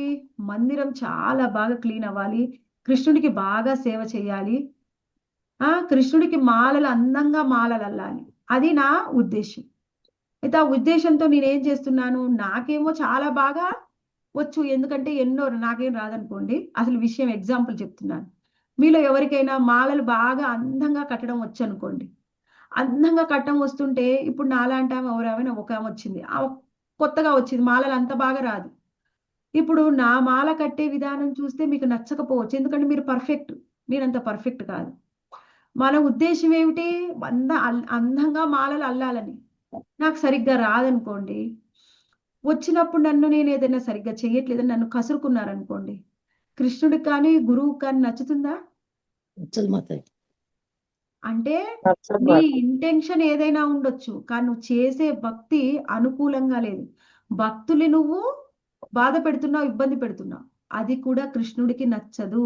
మందిరం చాలా బాగా క్లీన్ అవ్వాలి. కృష్ణుడికి బాగా సేవ చేయాలి. కృష్ణుడికి అందంగా మాలలల్లాలి. అది నా ఉద్దేశ్యం. అయితే ఆ ఉద్దేశంతో నేనేం చేస్తున్నాను? నాకేమో చాలా బాగా వచ్చు. ఎందుకంటే నాకేం రాదనుకోండి. అసలు విషయం ఎగ్జాంపుల్ చెప్తున్నాను. మీలో ఎవరికైనా మాలలు బాగా అందంగా కట్టడం వచ్చనుకోండి. అందంగా కట్టడం వస్తుంటే ఇప్పుడు నాలాంటి ఎవరైనా ఒక ఆమె వచ్చింది. కొత్తగా వచ్చింది. మాలలు అంత బాగా రాదు. ఇప్పుడు నా మాల కట్టే విధానం చూస్తే మీకు నచ్చకపోవచ్చు. ఎందుకంటే మీరు పర్ఫెక్ట్. మీరంత పర్ఫెక్ట్ కాదు. మన ఉద్దేశ్యం ఏమిటి? అందంగా మాలలు అల్లాలని. నాకు సరిగ్గా రాదనుకోండి. వచ్చినప్పుడు నేను ఏదైనా సరిగ్గా చెయ్యట్లేదని నన్ను కసురుకున్నారనుకోండి. కృష్ణుడికి కానీ, గురువుకి కానీ నచ్చుతుందా? నచ్చదు మాతాజీ. అంటే నీ ఇంటెన్షన్ ఏదైనా ఉండొచ్చు. కానీ నువ్వు చేసే భక్తి అనుకూలంగా లేదు. భక్తుల్ని నువ్వు బాధ పెడుతున్నావు, ఇబ్బంది పెడుతున్నావు. అది కూడా కృష్ణుడికి నచ్చదు.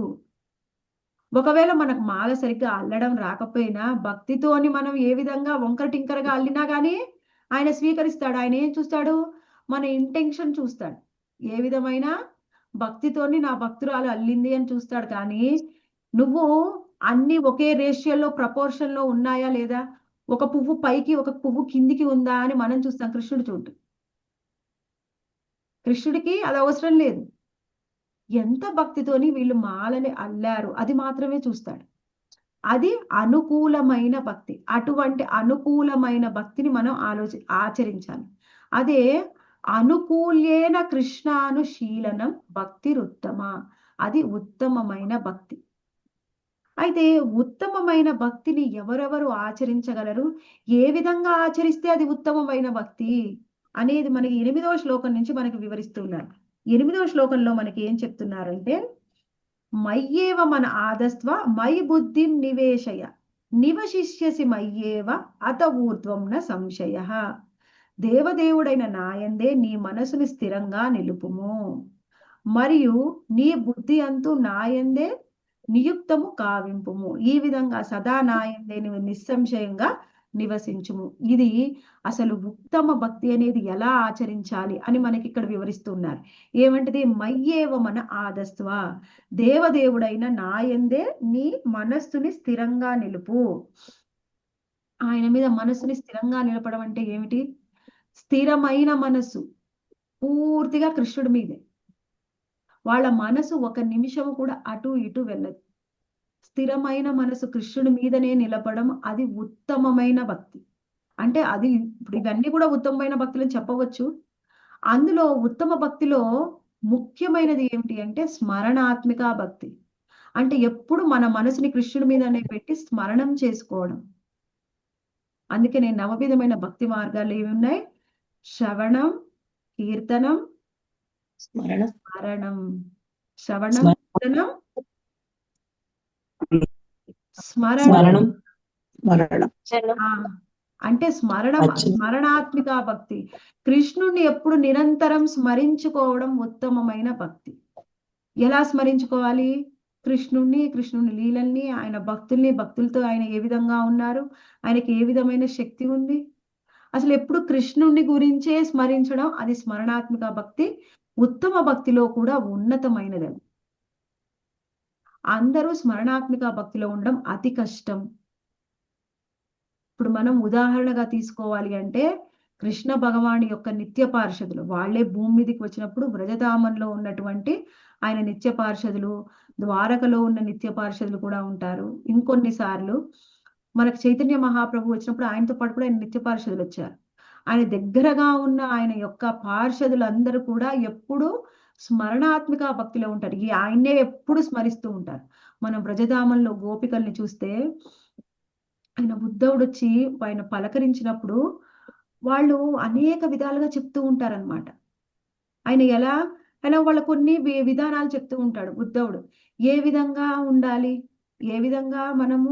ఒకవేళ మనకు మాల సరిగ్గా అల్లడం రాకపోయినా భక్తితోని మనం ఏ విధంగా వంకర టింకరగా అల్లినా గానీ ఆయన స్వీకరిస్తాడు. ఆయన ఏం చూస్తాడు? మన ఇంటెన్షన్ చూస్తాడు. ఏ విధమైన భక్తితోని నా భక్తురాలు అల్లింది అని చూస్తాడు. కానీ నువ్వు అన్ని ఒకే రేషియోలో ప్రపోర్షన్‌లో ఉన్నాయా లేదా? ఒక పువ్వు పైకి, ఒక పువ్వు కిందికి ఉందా అని మనం చూస్తాం. కృష్ణుడు చూడు. కృష్ణుడికి అది అవసరం లేదు. ఎంత భక్తితోని వీళ్ళు మాలని అల్లారు అది మాత్రమే చూస్తాడు. అది అనుకూలమైన భక్తి. అటువంటి అనుకూలమైన భక్తిని మనం ఆచరించాలి. అదే అనుకూల్యేన కృష్ణానుశీలనం భక్తిరుత్తమ. అది ఉత్తమమైన భక్తి. అయితే ఉత్తమమైన భక్తిని ఎవరెవరు ఆచరించగలరు? ఏ విధంగా ఆచరిస్తే అది ఉత్తమమైన భక్తి అనేది మనకి 8వ శ్లోకం నుంచి మనకి వివరిస్తున్నారు. 8వ శ్లోకంలో మనకి ఏం చెప్తున్నారంటే మయ్యేవ మన ఆదస్త్వ మయి బుద్ధిం నివేశయ నివశిష్యసి మయ్యేవ అత ఊర్ధ్వం న సంశయ. దేవదేవుడైన నాయందే నీ మనసుని స్థిరంగా నిలుపుము, మరియు నీ బుద్ధి అంతు నాయందే నియుక్తము కావింపుము. ఈ విధంగా సదా నాయందే నువ్వు నిస్సంశయంగా నివసించుము. ఇది అసలు ఉత్తమ భక్తి అనేది ఎలా ఆచరించాలి అని మనకి ఇక్కడ వివరిస్తున్నారు. ఏమంటది? మయ్యేవ మన ఆదస్వ, దేవదేవుడైన నాయందే నీ మనస్సుని స్థిరంగా నిలుపు. ఆయన మీద మనస్సుని స్థిరంగా నిలపడం అంటే ఏమిటి? స్థిరమైన మనస్సు పూర్తిగా కృష్ణుడి మీదే. వాళ్ళ మనసు ఒక నిమిషము కూడా అటు ఇటు వెళ్ళదు. స్థిరమైన మనసు కృష్ణుడి మీదనే నిలపడం, అది ఉత్తమమైన భక్తి. అంటే అది ఇప్పుడు ఇవన్నీ కూడా ఉత్తమమైన భక్తులు చెప్పవచ్చు. అందులో ఉత్తమ భక్తిలో ముఖ్యమైనది ఏమిటి అంటే స్మరణాత్మిక భక్తి. అంటే ఎప్పుడు మన మనసుని కృష్ణుడి మీదనే పెట్టి స్మరణం చేసుకోవడం. అందుకే నేను నవవిధమైన భక్తి మార్గాలు ఏమి ఉన్నాయి? శ్రవణం, కీర్తనం, స్మరణ, స్మరణం. శ్రవణం, కీర్తనం, స్మరణం. స్మరణ. ఆ, అంటే స్మరణాత్మిక భక్తి. కృష్ణుణ్ణి ఎప్పుడు నిరంతరం స్మరించుకోవడం ఉత్తమమైన భక్తి. ఎలా స్మరించుకోవాలి? కృష్ణుని లీలల్ని, ఆయన భక్తులతో ఆయన ఏ విధంగా ఉన్నారు, ఆయనకి ఏ విధమైన శక్తి ఉంది, అసలు ఎప్పుడు కృష్ణుని గురించే స్మరించడం, అది స్మరణాత్మిక భక్తి. ఉత్తమ భక్తిలో కూడా ఉన్నతమైనది. అందరూ స్మరణాత్మిక భక్తిలో ఉండడం అతి కష్టం. ఇప్పుడు మనం ఉదాహరణగా తీసుకోవాలి అంటే కృష్ణ భగవాని యొక్క నిత్య పార్షదులు, వాళ్ళే భూమి మీదకి వచ్చినప్పుడు వ్రజధామంలో ఉన్నటువంటి ఆయన నిత్య పార్షదులు, ద్వారకలో ఉన్న నిత్య పార్షదులు కూడా ఉంటారు. ఇంకొన్నిసార్లు మనకు చైతన్య మహాప్రభు వచ్చినప్పుడు ఆయనతో పాటు కూడా ఆయన నిత్య పార్షదులు వచ్చారు. ఆయన దగ్గరగా ఉన్న ఆయన యొక్క పార్షదులందరూ కూడా ఎప్పుడు స్మరణాత్మిక భక్తిలో ఉంటారు. ఆయన్నే ఎప్పుడు స్మరిస్తూ ఉంటారు. మనం వ్రజధామంలో గోపికల్ని చూస్తే ఆయన ఉద్ధవుడు వచ్చి ఆయన పలకరించినప్పుడు వాళ్ళు అనేక విధాలుగా చెప్తూ ఉంటారనమాట. ఆయన వాళ్ళ కొన్ని విధానాలు చెప్తూ ఉంటాడు ఉద్ధవుడు. ఏ విధంగా ఉండాలి, ఏ విధంగా మనము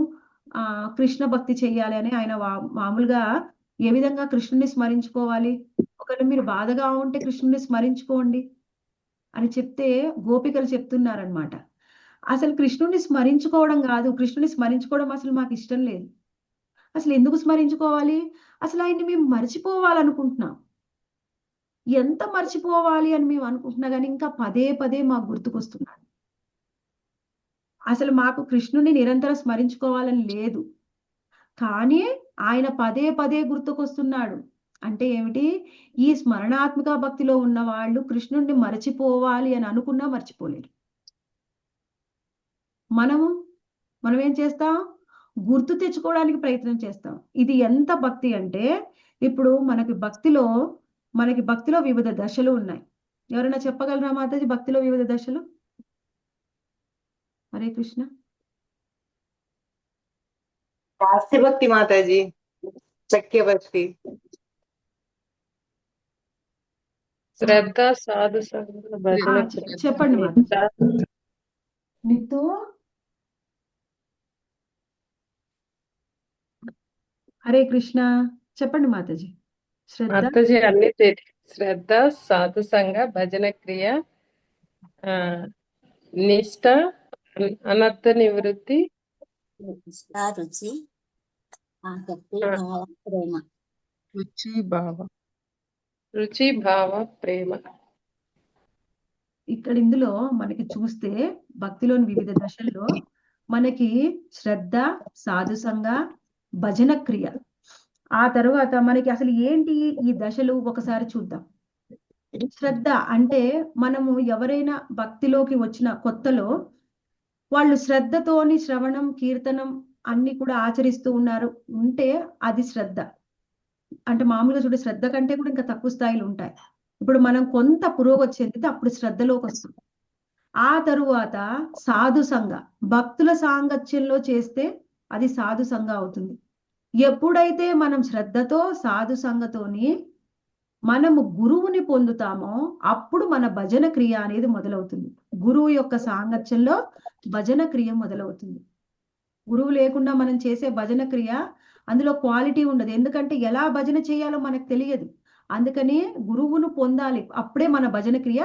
కృష్ణ భక్తి చెయ్యాలి అని ఆయన మామూలుగా ఏ విధంగా కృష్ణుని స్మరించుకోవాలి, ఒకవేళ మీరు బాధగా ఉంటే కృష్ణుని స్మరించుకోండి అని చెప్తే గోపికలు చెప్తున్నారనమాట. అసలు కృష్ణుని స్మరించుకోవడం కాదు, కృష్ణుని స్మరించుకోవడం అసలు మాకు ఇష్టం లేదు. అసలు ఎందుకు స్మరించుకోవాలి? అసలు ఆయన్ని మేము మర్చిపోవాలనుకుంటున్నాం. ఎంత మర్చిపోవాలి అని మేము అనుకుంటున్నా కానీ ఇంకా పదే పదే మాకు గుర్తుకొస్తున్నాడు. అసలు మాకు కృష్ణుని నిరంతరం స్మరించుకోవాలని లేదు, కానీ ఆయన పదే పదే గుర్తుకొస్తున్నాడు. అంటే ఏమిటి? ఈ స్మరణాత్మిక భక్తిలో ఉన్న వాళ్ళు కృష్ణుడిని మర్చిపోవాలి అని అనుకున్నా మర్చిపోలేరు. మనం ఏం చేస్తాం? గుర్తు తెచ్చుకోవడానికి ప్రయత్నం చేస్తాం. ఇది ఎంత భక్తి అంటే, ఇప్పుడు మనకి భక్తిలో వివిధ దశలు ఉన్నాయి. ఎవరైనా చెప్పగలరా మాతాజీ భక్తిలో వివిధ దశలు? హరే కృష్ణ. దాస్య భక్తి మాతాజీ, సఖ్య భక్తి, శ్రద్ధ, సాధు సంఘ, భజన. చెప్పండి మాతాజీ. నీతో హరే కృష్ణ. చెప్పండి మాతాజీ. మాతాజీ అన్ని శ్రద్ధ, సాధు సంఘ, భజన క్రియ, నిష్ఠ, అనర్థ నివృత్తి, రుచి, ఆసక్తి, భావ, ప్రేమ. రుచి, భావ, ప్రేమ. ఇక్కడ ఇందులో మనకి చూస్తే భక్తిలోని వివిధ దశల్లో మనకి శ్రద్ధ, సాధు సంఘ, భజన క్రియ, ఆ తర్వాత మనకి అసలు ఏంటి ఈ దశలు ఒకసారి చూద్దాం. శ్రద్ధ అంటే మనము ఎవరైనా భక్తిలోకి వచ్చిన కొత్తలో వాళ్ళు శ్రద్ధతోని శ్రవణం, కీర్తనం అన్ని కూడా ఆచరిస్తూ ఉంటే అది శ్రద్ధ. అంటే మామూలుగా చూడే శ్రద్ధ కంటే కూడా ఇంకా తక్కువ స్థాయిలు ఉంటాయి. ఇప్పుడు మనం కొంత పురోగతి చెందితే అప్పుడు శ్రద్ధలోకి వస్తుంది. ఆ తరువాత సాధు సంఘ, భక్తుల సాంగత్యంలో చేస్తే అది సాధు సంఘ అవుతుంది. ఎప్పుడైతే మనం శ్రద్ధతో సాధు సంఘతోని మనము గురువుని పొందుతామో అప్పుడు మన భజన క్రియ అనేది మొదలవుతుంది. గురువు యొక్క సాంగత్యంలో భజన క్రియ మొదలవుతుంది. గురువు లేకుండా మనం చేసే భజన క్రియ అందులో క్వాలిటీ ఉండదు. ఎందుకంటే ఎలా భజన చేయాలో మనకు తెలియదు. అందుకనే గురువును పొందాలి, అప్పుడే మన భజన క్రియ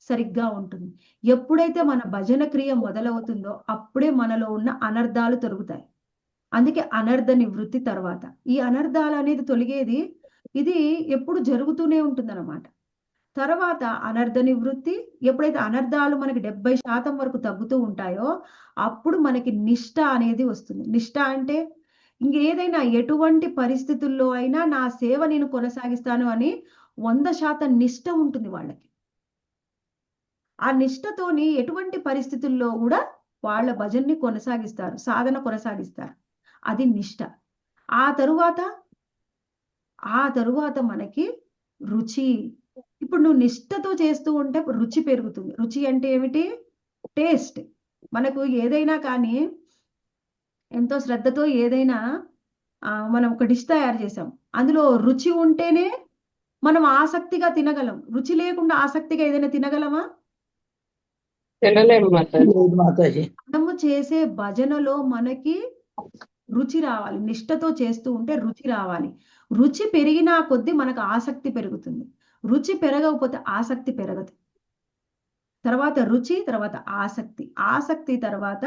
సరిగ్గా ఉంటుంది. ఎప్పుడైతే మన భజన క్రియ మొదలవుతుందో అప్పుడే మనలో ఉన్న అనర్థాలు తొలగుతాయి. అందుకే అనర్థ నివృత్తి తర్వాత. ఈ అనర్థాలు అనేది తొలగేది ఇది ఎప్పుడు జరుగుతూనే ఉంటుందన్నమాట. తర్వాత అనర్థ నివృత్తి, ఎప్పుడైతే అనర్థాలు మనకి 70% వరకు తగ్గుతూ ఉంటాయో అప్పుడు మనకి నిష్ఠ అనేది వస్తుంది. నిష్ఠ అంటే ఇంకేదైనా ఎటువంటి పరిస్థితుల్లో అయినా నా సేవ నేను కొనసాగిస్తాను అని 100% నిష్ఠ ఉంటుంది వాళ్ళకి. ఆ నిష్ఠతోని ఎటువంటి పరిస్థితుల్లో కూడా వాళ్ళ భజన్ని కొనసాగిస్తారు, సాధన కొనసాగిస్తారు. అది నిష్ఠ. ఆ తరువాత మనకి రుచి. ఇప్పుడు నువ్వు నిష్ఠతో చేస్తూ ఉంటే రుచి పెరుగుతుంది. రుచి అంటే ఏమిటి? టేస్ట్. మనకు ఏదైనా కానీ ఎంతో శ్రద్ధతో ఏదైనా మనం ఒక డిష్ తయారు చేసాం, అందులో రుచి ఉంటేనే మనం ఆసక్తిగా తినగలం. రుచి లేకుండా ఆసక్తిగా ఏదైనా తినగలమా? తినలేము మాతాజీ. లేదు మాతాజీ. మనము చేసే భజనలో మనకి రుచి రావాలి. నిష్ఠతో చేస్తూ ఉంటే రుచి రావాలి. రుచి పెరిగినా కొద్దీ మనకు ఆసక్తి పెరుగుతుంది. రుచి పెరగకపోతే ఆసక్తి పెరగదు. తర్వాత రుచి, తర్వాత ఆసక్తి, ఆసక్తి తర్వాత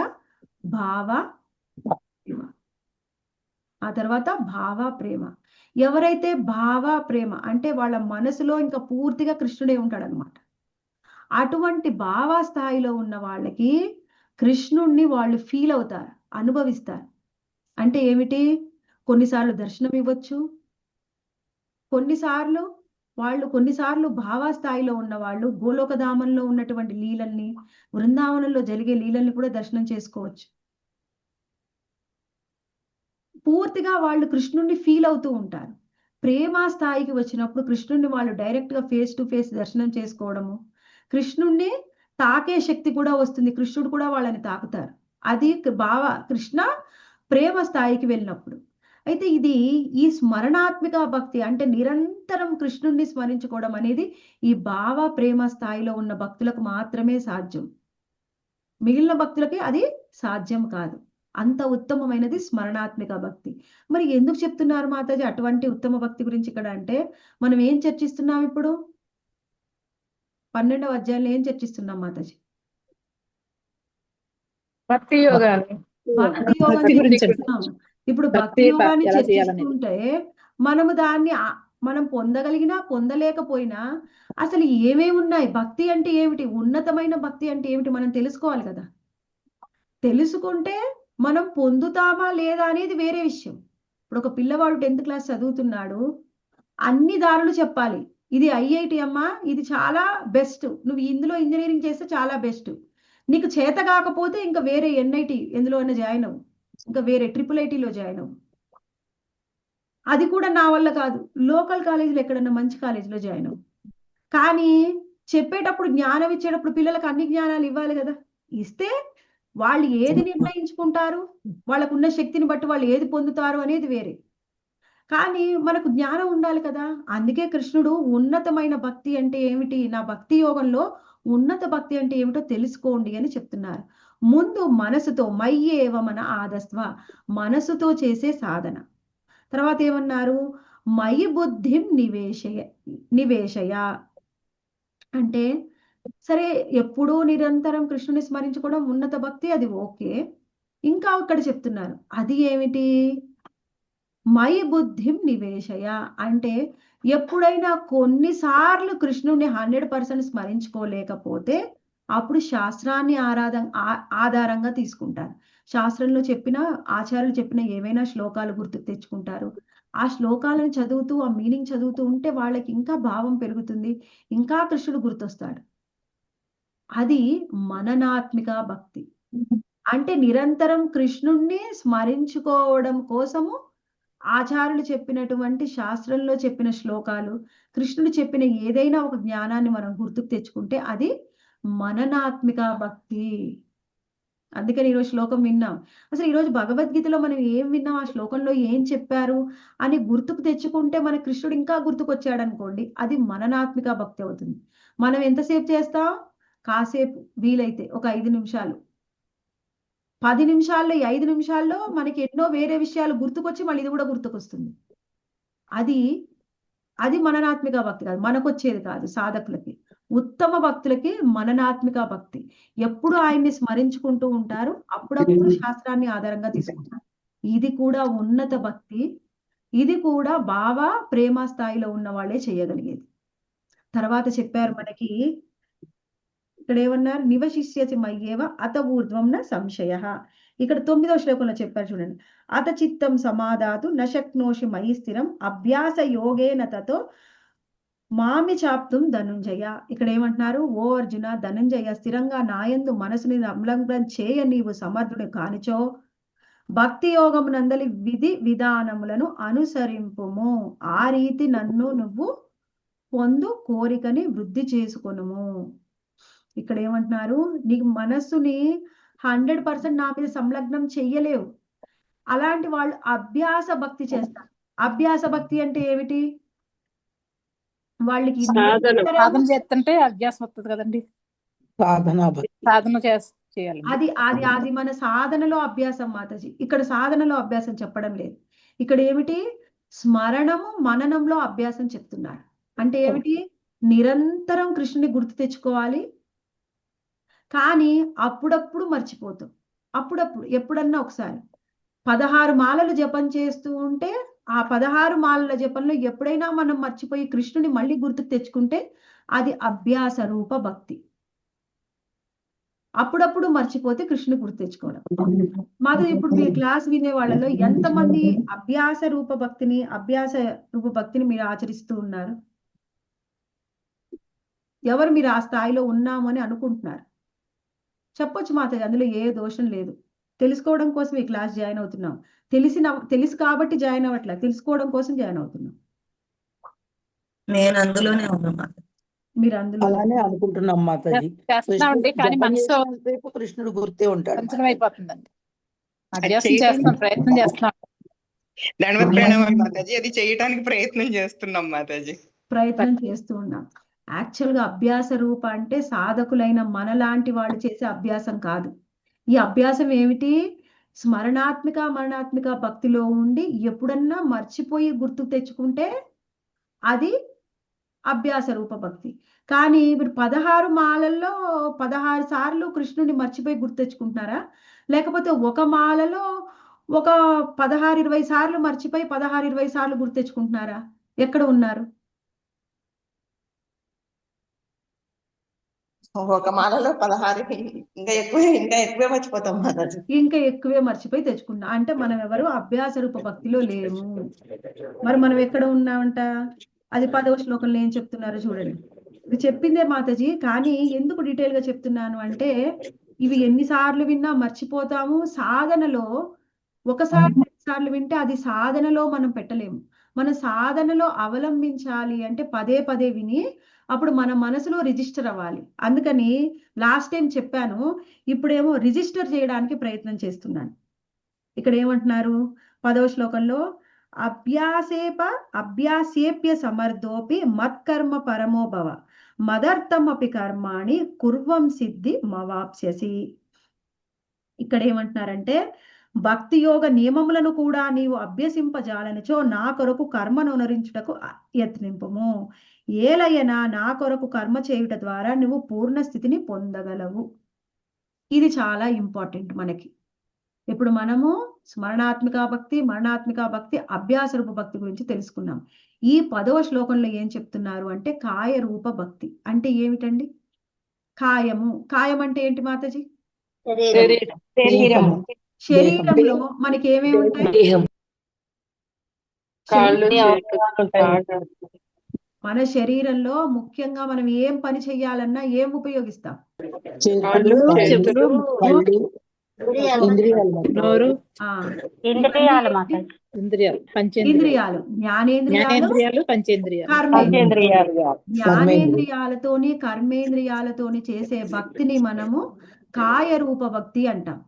భావ ప్రేమ, ఆ తర్వాత భావ ప్రేమ. ఎవరైతే భావ ప్రేమ అంటే వాళ్ళ మనసులో ఇంకా పూర్తిగా కృష్ణుడే ఉంటాడనమాట. అటువంటి భావ స్థాయిలో ఉన్న వాళ్ళకి కృష్ణుణ్ణి వాళ్ళు ఫీల్ అవుతారు, అనుభవిస్తారు. అంటే ఏమిటి? కొన్నిసార్లు దర్శనం ఇవ్వచ్చు, కొన్నిసార్లు భావస్థాయిలో ఉన్న వాళ్ళు గోలోకధామంలో ఉన్నటువంటి లీలల్ని, బృందావనంలో జరిగే లీలల్ని కూడా దర్శనం చేసుకోవచ్చు. పూర్తిగా వాళ్ళు కృష్ణుణ్ణి ఫీల్ అవుతూ ఉంటారు. ప్రేమ స్థాయికి వచ్చినప్పుడు కృష్ణుణ్ణి వాళ్ళు డైరెక్ట్ గా ఫేస్ టు ఫేస్ దర్శనం చేసుకోవడము, కృష్ణుణ్ణి తాకే శక్తి కూడా వస్తుంది. కృష్ణుడు కూడా వాళ్ళని తాకుతారు. అది కృష్ణ ప్రేమ స్థాయికి వెళ్ళినప్పుడు. అయితే ఈ స్మరణాత్మిక భక్తి అంటే నిరంతరం కృష్ణుణ్ణి స్మరించుకోవడం అనేది ఈ భావ ప్రేమ స్థాయిలో ఉన్న భక్తులకు మాత్రమే సాధ్యం. మిగిలిన భక్తులకి అది సాధ్యం కాదు. అంత ఉత్తమమైనది స్మరణాత్మిక భక్తి. మరి ఎందుకు చెప్తున్నారు మాతాజీ అటువంటి ఉత్తమ భక్తి గురించి ఇక్కడ అంటే? మనం ఏం చర్చిస్తున్నాం ఇప్పుడు? 12వ అధ్యాయంలో ఏం చర్చిస్తున్నాం మాతాజీ? భక్తి యోగాన్ని. భక్తి యోగాన్ని గురించి చర్చిస్తున్నాం. ఇప్పుడు భక్తి భక్తి యోగాన్ని ఎలా చేయాలనేది. చర్చిస్తుంటే మనము దాన్ని మనం పొందగలిగినా పొందలేకపోయినా అసలు ఏమేమి ఉన్నాయి, భక్తి అంటే ఏమిటి, ఉన్నతమైన భక్తి అంటే ఏమిటి మనం తెలుసుకోవాలి కదా. తెలుసుకుంటే మనం పొందుతామా లేదా అనేది వేరే విషయం. ఇప్పుడు ఒక పిల్లవాడు 10th క్లాస్ చదువుతున్నాడు, అన్ని దారులు చెప్పాలి. ఇది ఐఐటి అమ్మా, ఇది చాలా బెస్ట్, నువ్వు ఇందులో ఇంజనీరింగ్ చేస్తే చాలా బెస్ట్. నీకు చేత కాకపోతే ఇంకా వేరే ఎన్ఐటి ఎందులో అయినా జాయిన్ అవ్వు, ఇంకా వేరే IIITలో జాయిన్ అవ్వు. అది కూడా నా వల్ల కాదు, లోకల్ కాలేజీలో ఎక్కడన్నా మంచి కాలేజీలో జాయిన్ అవ్వు. కానీ చెప్పేటప్పుడు జ్ఞానం ఇచ్చేటప్పుడు పిల్లలకు అన్ని జ్ఞానాలు ఇవ్వాలి కదా. ఇస్తే వాళ్ళు ఏది నిర్ణయించుకుంటారు, వాళ్ళకున్న శక్తిని బట్టి వాళ్ళు ఏది పొందుతారు అనేది వేరే. కానీ మనకు జ్ఞానం ఉండాలి కదా. అందుకే కృష్ణుడు ఉన్నతమైన భక్తి అంటే ఏమిటి, నా భక్తి యోగంలో ఉన్నత భక్తి అంటే ఏమిటో తెలుసుకోండి అని చెప్తున్నారు. ముందు మనసుతో మయ్యేవ మన ఆదస్వ, మనసుతో చేసే సాధన. తర్వాత ఏమన్నారు? మయి బుద్ధిం నివేశయ అంటే సరే ఎప్పుడూ నిరంతరం కృష్ణుని స్మరించుకోవడం ఉన్నత భక్తి, అది ఓకే. ఇంకా ఇక్కడ చెప్తున్నారు అది ఏమిటి? మయి బుద్ధిం నివేశయ అంటే ఎప్పుడైనా కొన్నిసార్లు కృష్ణుని 100% స్మరించుకోలేకపోతే అప్పుడు శాస్త్రాన్ని ఆధారంగా తీసుకుంటారు. శాస్త్రంలో చెప్పిన ఆచార్యులు చెప్పిన ఏవైనా శ్లోకాలు గుర్తుకు తెచ్చుకుంటారు. ఆ శ్లోకాలను చదువుతూ ఆ మీనింగ్ చదువుతూ ఉంటే వాళ్ళకి ఇంకా భావం పెరుగుతుంది, ఇంకా కృష్ణుడు గుర్తొస్తాడు. అది మననాత్మిక భక్తి. అంటే నిరంతరం కృష్ణుణ్ణి స్మరించుకోవడం కోసము ఆచార్యులు చెప్పినటువంటి శాస్త్రంలో చెప్పిన శ్లోకాలు, కృష్ణుడు చెప్పిన ఏదైనా ఒక జ్ఞానాన్ని మనం గుర్తుకు తెచ్చుకుంటే అది మననాత్మిక భక్తి. అందుకని ఈరోజు శ్లోకం విన్నాం. అసలు ఈరోజు భగవద్గీతలో మనం ఏం విన్నాం, ఆ శ్లోకంలో ఏం చెప్పారు అని గుర్తుకు తెచ్చుకుంటే మన కృష్ణుడు ఇంకా గుర్తుకొచ్చాడు అనుకోండి, అది మననాత్మిక భక్తి అవుతుంది. మనం ఎంతసేపు చేస్తాం? కాసేపు వీలైతే ఒక 5 నిమిషాలు, 10 నిమిషాల్లో, 5 నిమిషాల్లో మనకి ఎన్నో వేరే విషయాలు గుర్తుకొచ్చి మళ్ళీ ఇది కూడా గుర్తుకొస్తుంది. అది అది మననాత్మిక భక్తి కాదు, మనకొచ్చేది కాదు సాధకులకి. ఉత్తమ భక్తులకి మననాత్మిక భక్తి. ఎప్పుడు ఆయన్ని స్మరించుకుంటూ ఉంటారు, అప్పుడప్పుడు శాస్త్రాన్ని ఆధారంగా తీసుకుంటారు. ఇది కూడా ఉన్నత భక్తి. ఇది కూడా భావ ప్రేమ స్థాయిలో ఉన్న వాళ్ళే చేయగలిగేది. తర్వాత చెప్పారు మనకి, ఇక్కడ ఏమన్నారు, నివశిష్యసి మయ్యేవ అత ఊర్ధ్వం న సంశయ. ఇక్కడ 9వ శ్లోకంలో చెప్పారు చూడండి, అత చిత్తం సమాధాతు న శక్నోషి మయి స్థిరం అభ్యాస యోగేన తతో మామి చాప్తుం ధనుంజయ. ఇక్కడ ఏమంటున్నారు, ఓ అర్జున, ధనుంజయ, స్థిరంగా నాయందు మనసుని సంలగ్నం చేయ నీవు సమర్థుడు కానిచో భక్తి యోగమునందలి విధి విధానములను అనుసరింపుము. ఆ రీతి నన్ను నువ్వు పొందు కోరికని వృద్ధి చేసుకొనుము. ఇక్కడ ఏమంటున్నారు, నీకు మనస్సుని 100% నా మీద సంలగ్నం చెయ్యలేవు. అలాంటి వాళ్ళు అభ్యాస భక్తి చేస్తారు. అభ్యాస భక్తి అంటే ఏమిటి? వాళ్ళకి సాధన. సాధన చేస్తుంటే అభ్యాసం వస్తుంది కదండి, సాధనా భక్తి. సాధన చేయాలి. అది అది అది మన సాధనలో అభ్యాసం మాతాజీ. ఇక్కడ సాధనలో అభ్యాసం చెప్పడం లేదు. ఇక్కడ ఏమిటి, స్మరణము మననంలో అభ్యాసం చెప్తున్నారు. అంటే ఏమిటి, నిరంతరం కృష్ణుని గుర్తు తెచ్చుకోవాలి, కానీ అప్పుడప్పుడు మర్చిపోతాం. అప్పుడప్పుడు ఎప్పుడన్నా ఒకసారి 16 మాలలు జపం చేస్తూ ఉంటే ఆ 16 మాలల జపంలో ఎప్పుడైనా మనం మర్చిపోయి కృష్ణుని మళ్ళీ గుర్తుకు తెచ్చుకుంటే అది అభ్యాస రూప భక్తి. అప్పుడప్పుడు మర్చిపోతే కృష్ణుని గుర్తు తెచ్చుకోవడం. మాధవ్, ఇప్పుడు మీ క్లాస్ వినే వాళ్ళలో ఎంతమంది అభ్యాస రూప భక్తిని మీరు ఆచరిస్తూ ఉన్నారు? ఎవరు మీరు ఆ స్థాయిలో ఉన్నాము అని అనుకుంటున్నారు? చెప్పొచ్చు మాతాజీ, అందులో ఏ దోషం లేదు. తెలుసుకోవడం కోసం ఈ క్లాస్ జాయిన్ అవుతున్నాం. తెలుసు కాబట్టి జాయిన్ అవ్వట్లే, తెలుసుకోవడం కోసం జాయిన్ అవుతున్నాం. నేను అందులోనే ఉన్నా. మీరు అందులో అలానే అనుకుంటున్నాం మాతాజీ. చేస్తున్నామండి, కానీ జపం మనసు చేసినంతసేపు కృష్ణుడు గుర్తే ఉంటాడు. సంచలనం అయిపోతుందండి. అభ్యాసం చేస్తున్నాం, ప్రయత్నం చేస్తున్నాం. దండవత్ ప్రణామాలు మాతాజీ. అది చేయడానికి ప్రయత్నం చేస్తున్నాం మాతాజీ. ప్రయత్నం చేస్తూ ఉన్నాం. యాక్చువల్ గా అభ్యాస రూప అంటే సాధకులైన మనలాంటి వాళ్ళు చేసే అభ్యాసం కాదు. ఈ అభ్యాసం ఏమిటి, మరణాత్మిక భక్తిలో ఉండి ఎప్పుడన్నా మర్చిపోయి గుర్తుకు తెచ్చుకుంటే అది అభ్యాస రూప భక్తి. కానీ మీరు 16 మాలల్లో 16 సార్లు కృష్ణుని మర్చిపోయి గుర్తు తెచ్చుకుంటున్నారా? లేకపోతే ఒక మాలలో ఒక 16-20 సార్లు మర్చిపోయి 16-20 సార్లు గుర్తు తెచ్చుకుంటున్నారా? ఎక్కడ ఉన్నారు? ఒక మాలలో 16 ఇంకా ఎక్కువే మర్చిపోతాం మాతాజీ. ఇంకా ఎక్కువే మర్చిపోయి తెచ్చుకున్నా అంటే మనం ఎవరు అభ్యాస రూప భక్తిలో లేము. మరి మనం ఎక్కడ ఉన్నామంట? అది 10వ శ్లోకంలో ఏం చెప్తున్నారో చూడండి. ఇది చెప్పిందే మాతాజీ, కానీ ఎందుకు డీటెయిల్ గా చెప్తున్నాను అంటే ఇవి ఎన్నిసార్లు విన్నా మర్చిపోతాము. సాధనలో ఒకసారి 2 సార్లు వింటే అది సాధనలో మనం పెట్టలేము. మన సాధనలో అవలంబించాలి అంటే పదే పదే విని అప్పుడు మన మనసులో రిజిస్టర్ అవ్వాలి. అందుకని లాస్ట్ టైం చెప్పాను, ఇప్పుడేమో రిజిస్టర్ చేయడానికి ప్రయత్నం చేస్తున్నాను. ఇక్కడ ఏమంటున్నారు 10వ శ్లోకంలో, అభ్యాసేప్య సమర్థోపి మత్కర్మ పరమో భవ మదర్థమపి కర్మాణి కుర్వం సిద్ధి మవాప్స్యసి. ఇక్కడ ఏమంటున్నారంటే, భక్తి యోగ నియమములను కూడా నీవు అభ్యసింపజాలనిచో నా కొరకు కర్మను అనుసరించుటకు యత్నింపుము. ఏలయన నా కొరకు కర్మ చేయుట ద్వారా నువ్వు పూర్ణ స్థితిని పొందగలవు. ఇది చాలా ఇంపార్టెంట్ మనకి. ఇప్పుడు మనము మరణాత్మిక భక్తి అభ్యాస రూప భక్తి గురించి తెలుసుకున్నాం. ఈ 10వ శ్లోకంలో ఏం చెప్తున్నారు అంటే కాయ రూప భక్తి అంటే ఏమిటండి? కాయం అంటే ఏంటి మాతాజీ? శరీరంలో మనకి ఏమేమి ఉంటాయి? మన శరీరంలో ముఖ్యంగా మనం ఏం పని చెయ్యాలన్నా ఏం ఉపయోగిస్తాం? ఇంద్రియాలు, జ్ఞానేంద్రియాలు, జ్ఞానేంద్రియాలతోని కర్మేంద్రియాలతోని చేసే భక్తిని మనము కాయ రూప భక్తి అంటాం.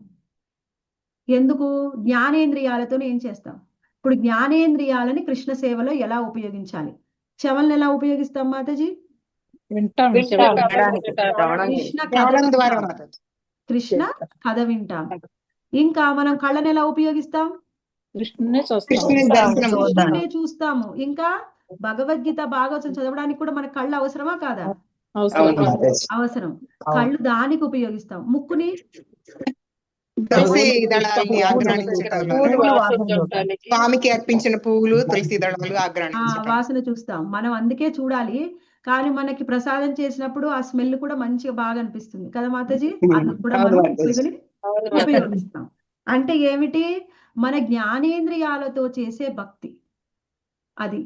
ఎందుకు? జ్ఞానేంద్రియాలతోని ఏం చేస్తాం? ఇప్పుడు జ్ఞానేంద్రియాలని కృష్ణ సేవలో ఎలా ఉపయోగించాలి? చెవులను ఎలా ఉపయోగిస్తాం మాతాజీ? కృష్ణ కథ వింటాం. ఇంకా మనం కళ్ళని ఎలా ఉపయోగిస్తాం? కృష్ణునే చూస్తాము. ఇంకా భగవద్గీత భాగవతం చదవడానికి కూడా మనకు కళ్ళు అవసరమా కాదా? అవసరం అవును మాతాజీ. అవసరం. అవును. కళ్ళు దానికి ఉపయోగిస్తాం. ముక్కుని తులసి దళాలని ఆగ్రాణించడం, పూలు పూలు వాసన వాసన చూడటానికి స్వామికి అర్పించిన పువ్వులు తులసి దళాలు ఆగ్రాణించడం. వాసన చూస్తాం. మనం అందుకే చూడాలి. కానీ మనకి ప్రసాదం చేసినప్పుడు ఆ స్మెల్ కూడా మంచిగా బాగా అనిపిస్తుంది కదా మాతాజీ? అది కూడా అవును మనం మాతాజీ. పులిగని అవును మాతాజీ. ఉపయోగిస్తాం. అంటే ఏమిటి? మన జ్ఞానేంద్రియాలతో చేసే భక్తి. అది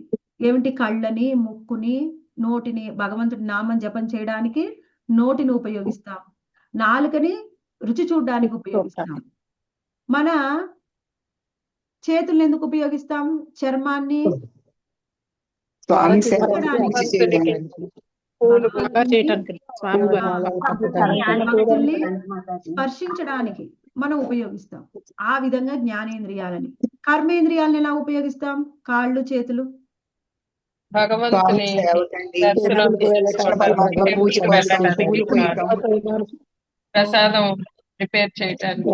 ఏమిటి? కళ్ళని, ముక్కుని, నోటిని భగవంతుడి నామం జపం చేయడానికి నోటిని ఉపయోగిస్తాం. నాలుకని రుచి చూడడానికి ఉపయోగిస్తాం. మన చేతుల్ని ఎందుకు ఉపయోగిస్తాం? చర్మాన్ని స్వామి సేవ చేయడానికి. పూజ చేయడానికి. పూలు బాగా చేయటానికి స్వామి భక్తుల్ని స్పర్శించడానికి మనం ఉపయోగిస్తాం. ఆ విధంగా జ్ఞానేంద్రియాలని. కర్మేంద్రియాలను ఎలా ఉపయోగిస్తాం? కాళ్ళు, చేతులు. స్వామి భగవంతుని సేవకండి, దర్శనం టెంపుల్కి వెళ్ళటానికి, పరమాత్మ పూజ టెంపుల్కి కోసం వెళ్ళటానికి, పువ్వులు కొయ్యటం. ప్రసాదం ప్రిపేర్ చేయటానికి.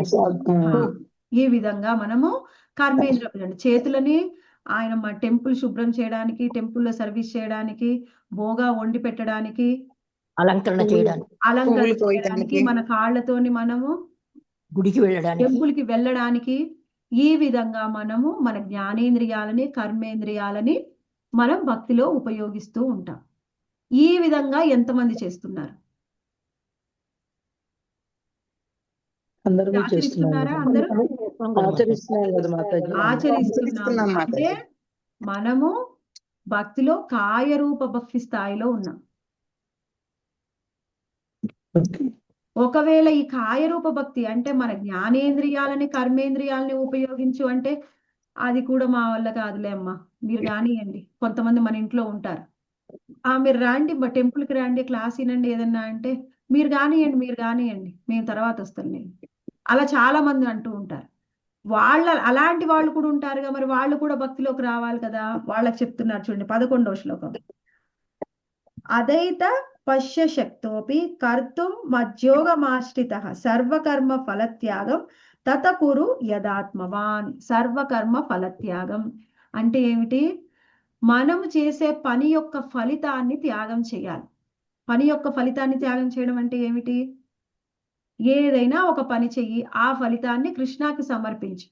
ఈ విధంగా మనము కర్మేంద్రియాలు. చేతులని ఆయన టెంపుల్ శుభ్రం చేయడానికి, టెంపుల్లో సర్వీస్ చేయడానికి, భోగా వండి పెట్టడానికి, అలంకరణ చేయడానికి, అలంకరణ పువ్వులు చేయడానికి, కోయటానికి. మన కాళ్ళతోని మనము గుడికి వెళ్ళడానికి, టెంపుల్కి వెళ్ళడానికి. ఈ విధంగా మనము మన జ్ఞానేంద్రియాలని, కర్మేంద్రియాలని మనం భక్తిలో ఉపయోగిస్తూ ఉంటాం. ఈ విధంగా ఎంతమంది చేస్తున్నారు? అందరూ ఆచరిస్తున్నారా చేస్తున్నారు. అందరూ? ఆచరిస్తున్నారు కదా మాతాజీ. ఆచరిస్తున్నాం. అంటే మాతాజీ. మనము భక్తిలో కాయరూప భక్తి స్థాయిలో ఉన్నాం. ఒకవేళ ఈ కాయరూప భక్తి అంటే మన జ్ఞానేంద్రియాలని, కర్మేంద్రియాలని ఉపయోగించు అంటే అది కూడా మా వల్ల కాదులే అమ్మా, మీరు కానివ్వండి. కొంతమంది మన ఇంట్లో ఉంటారు. మీరు రాండి, టెంపుల్కి రండి, క్లాస్ వినండి ఏదన్నా అంటే మీరు కానివ్వండి, మేము తర్వాత వస్తాం. నేను అలా చాలా మంది అంటూ ఉంటారు. అలాంటి వాళ్ళు కూడా ఉంటారుగా, మరి వాళ్ళు కూడా భక్తిలోకి రావాలి కదా. వాళ్ళకి చెప్తున్నారు చూడండి 11వ శ్లోకం. అదైత పశ్య శక్తోపి కర్తుం మధ్యోగమాశ్రితః సర్వకర్మ ఫలత్యాగం తత కురు యదాత్మవాన్. సర్వకర్మ ఫలత్యాగం అంటే ఏమిటి? మనము చేసే పని యొక్క ఫలితాన్ని త్యాగం చేయాలి. పని యొక్క ఫలితాన్ని త్యాగం చేయడం అంటే ఏమిటి? ఏదైనా ఒక పని చెయ్యి, ఆ ఫలితాన్ని కృష్ణాకి సమర్పించు.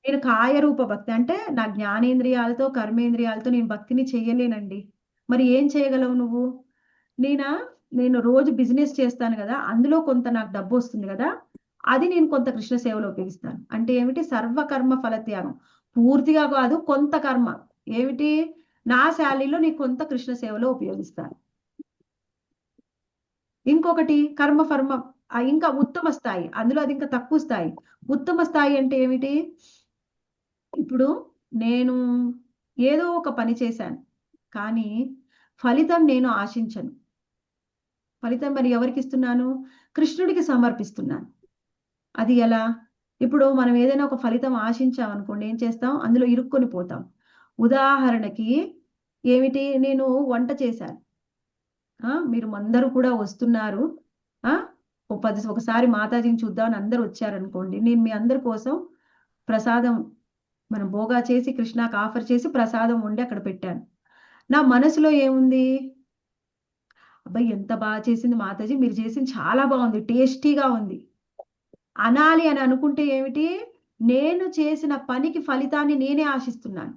నేను కాయరూప భక్తి అంటే నా జ్ఞానేంద్రియాలతో, కర్మేంద్రియాలతో నేను భక్తిని చెయ్యలేనండి. మరి ఏం చేయగలవు నువ్వు? నేను రోజు బిజినెస్ చేస్తాను కదా, అందులో కొంత నాకు డబ్బు వస్తుంది కదా, అది నేను కొంత కృష్ణ సేవలో ఉపయోగిస్తాను. అంటే ఏమిటి? సర్వకర్మ ఫలత్యాగం. పూర్తిగా కాదు, కొంత కర్మ. ఏమిటి? నా శాలీలో నేను కొంత కృష్ణ సేవలో ఉపయోగిస్తాను. ఇంకొకటి కర్మ ఇంకా ఉత్తమ స్థాయి. అందులో అది ఇంకా తక్కువ స్థాయి. ఉత్తమ స్థాయి అంటే ఏమిటి? ఇప్పుడు నేను ఏదో ఒక పని చేశాను, కానీ ఫలితం నేను ఆశించను. ఫలితం మరి ఎవరికి ఇస్తున్నాను? కృష్ణుడికి సమర్పిస్తున్నాను. అది ఎలా? ఇప్పుడు మనం ఏదైనా ఒక ఫలితం ఆశించామనుకోండి, ఏం చేస్తాం? అందులో ఇరుక్కొని పోతాం. ఉదాహరణకి ఏమిటి? నేను వంట చేశాను. మీరు అందరూ కూడా వస్తున్నారు. ఒకసారి మాతాజీని చూద్దామని అందరూ వచ్చారనుకోండి, నేను మీ అందరి కోసం ప్రసాదం మనం భోగా చేసి కృష్ణాకి ఆఫర్ చేసి ప్రసాదం వండి అక్కడ పెట్టాను. నా మనసులో ఏముంది? అబ్బాయి ఎంత బాగా చేసింది మాతాజీ, మీరు చేసింది చాలా బాగుంది, టేస్టీగా ఉంది అనాలి అని అనుకుంటే ఏమిటి? నేను చేసిన పనికి ఫలితాన్ని నేనే ఆశిస్తున్నాను.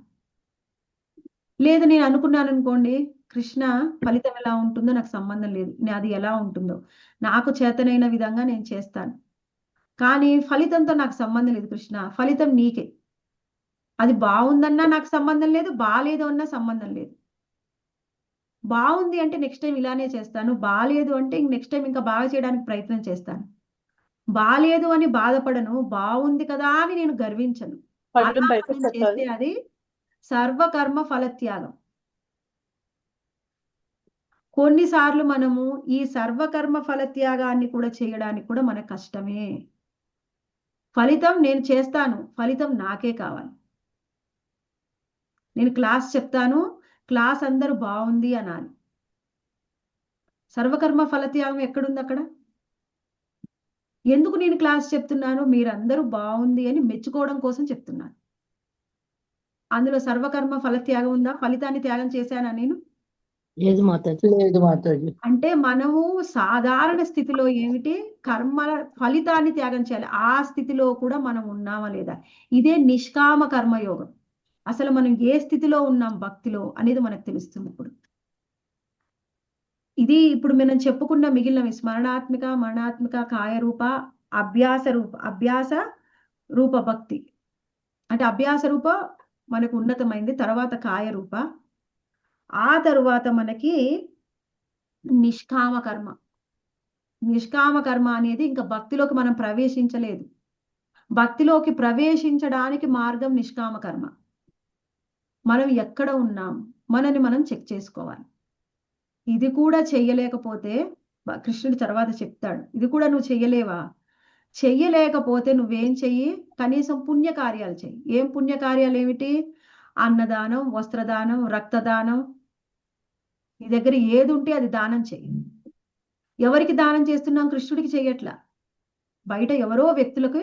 లేదు, నేను అనుకున్నాను అనుకోండి, కృష్ణ ఫలితం ఎలా ఉంటుందో నాకు సంబంధం లేదు, అది ఎలా ఉంటుందో నాకు చేతనైన విధంగా నేను చేస్తాను, కానీ ఫలితంతో నాకు సంబంధం లేదు. కృష్ణ, ఫలితం నీకే. అది బాగుందన్నా నాకు సంబంధం లేదు, బాలేదు అన్నా సంబంధం లేదు. బాగుంది అంటే నెక్స్ట్ టైం ఇలానే చేస్తాను, బాలేదు అంటే నెక్స్ట్ టైం ఇంకా బాగా చేయడానికి ప్రయత్నం చేస్తాను. బాలేదు అని బాధపడను, బాగుంది కదా అని నేను గర్వించను. అలా మనం చేస్తే అది సర్వకర్మ ఫలత్యాగం. కొన్నిసార్లు మనము ఈ సర్వకర్మ ఫలత్యాగాన్ని కూడా చేయడానికి కూడా మనకు కష్టమే. ఫలితం నేను చేస్తాను, ఫలితం నాకే కావాలి. నేను క్లాస్ చెప్తాను, క్లాస్ అందరూ బాగుంది అనాలి. సర్వకర్మ ఫలత్యాగం ఎక్కడుంది అక్కడ? ఎందుకు నేను క్లాస్ చెప్తున్నాను? మీరందరూ బాగుంది అని మెచ్చుకోవడం కోసం చెప్తున్నాను. అందులో సర్వకర్మ ఫలత్యాగం ఉందా? ఫలితాన్ని త్యాగం చేశానా నేను? లేదు మాతాజీ. లేదు మాతాజీ. అంటే మనము సాధారణ స్థితిలో ఏమిటి కర్మల ఫలితాన్ని త్యాగం చేయాలి. ఆ స్థితిలో కూడా మనం ఉన్నామా లేదా? ఇదే నిష్కామ కర్మయోగం. అసలు మనం ఏ స్థితిలో ఉన్నాం భక్తిలో అనేది మనకు తెలుస్తుంది. ఇది ఇప్పుడు మనం చెప్పుకున్న మిగిలినవి స్మరణాత్మిక, మరణాత్మిక, కాయరూప, అభ్యాస రూప భక్తి. అంటే అభ్యాస రూప మనకు ఉన్నతమైంది, తర్వాత కాయరూప, ఆ తరువాత మనకి నిష్కామ కర్మ. నిష్కామ కర్మ అనేది ఇంకా భక్తిలోకి మనం ప్రవేశించలేదు. భక్తిలోకి ప్రవేశించడానికి మార్గం నిష్కామ కర్మ. మనం ఎక్కడ ఉన్నాం మనని మనం చెక్ చేసుకోవాలి. ఇది కూడా చెయ్యలేకపోతే కృష్ణుడు తర్వాత చెప్తాడు, ఇది కూడా నువ్వు చెయ్యలేవా? చెయ్యలేకపోతే నువ్వేం చెయ్యి? కనీసం పుణ్యకార్యాలు చెయ్యి. ఏం పుణ్యకార్యాలు ఏమిటి? అన్నదానం, వస్త్రదానం, రక్తదానం. నీ దగ్గర ఏది ఉంటే అది దానం చెయ్యి. ఎవరికి దానం చేస్తున్నాం? కృష్ణుడికి చెయ్యట్లా, బయట ఎవరో వ్యక్తులకు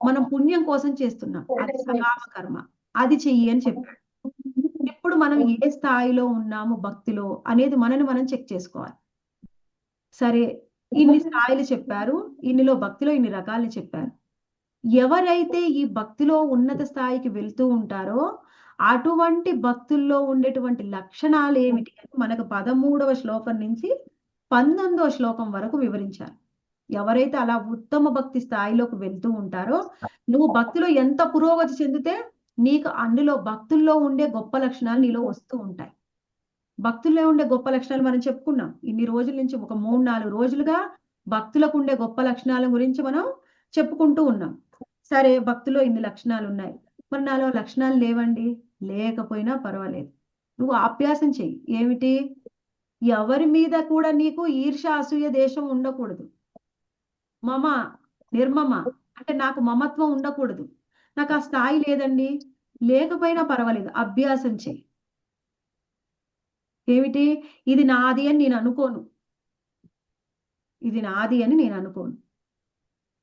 మనం పుణ్యం కోసం చేస్తున్నాం. అది సకామ కర్మ, అది చెయ్యి అని చెప్పాడు. ఇప్పుడు మనం ఏ స్థాయిలో ఉన్నాము భక్తిలో అనేది మనని మనం చెక్ చేసుకోవాలి. సరే, ఇన్ని స్థాయిలు చెప్పారు, ఇన్నిలో భక్తిలో ఇన్ని రకాలు చెప్పారు. ఎవరైతే ఈ భక్తిలో ఉన్నత స్థాయికి వెళ్తూ ఉంటారో అటువంటి భక్తుల్లో ఉండేటువంటి లక్షణాలు ఏమిటి అని మనకు 13వ శ్లోకం నుంచి 19వ శ్లోకం వరకు వివరించారు. ఎవరైతే అలా ఉత్తమ భక్తి స్థాయిలోకి వెళ్తూ ఉంటారో, నువ్వు భక్తిలో ఎంత పురోగతి చెందితే నీకు అందులో భక్తుల్లో ఉండే గొప్ప లక్షణాలు నీలో వస్తూ ఉంటాయి. భక్తుల్లో ఉండే గొప్ప లక్షణాలు మనం చెప్పుకున్నాం ఇన్ని రోజుల నుంచి, ఒక 3-4 రోజులుగా భక్తులకు ఉండే గొప్ప లక్షణాల గురించి మనం చెప్పుకుంటూ ఉన్నాం. సరే, భక్తిలో ఇన్ని లక్షణాలు ఉన్నాయి, మరి నాలో లక్షణాలు లేవండి, లేకపోయినా పర్వాలేదు, నువ్వు అభ్యాసం చెయ్యి. ఏమిటి? ఎవరి మీద కూడా నీకు ఈర్ష, అసూయ, దేశం ఉండకూడదు. మమ, నిర్మమ అంటే నాకు మమత్వం ఉండకూడదు. నాకు ఆ స్థాయి లేదండి, లేకపోయినా పర్వాలేదు, అభ్యాసం చెయ్యి. ఏమిటి? ఇది నాది అని నేను అనుకోను, ఇది నాది అని నేను అనుకోను.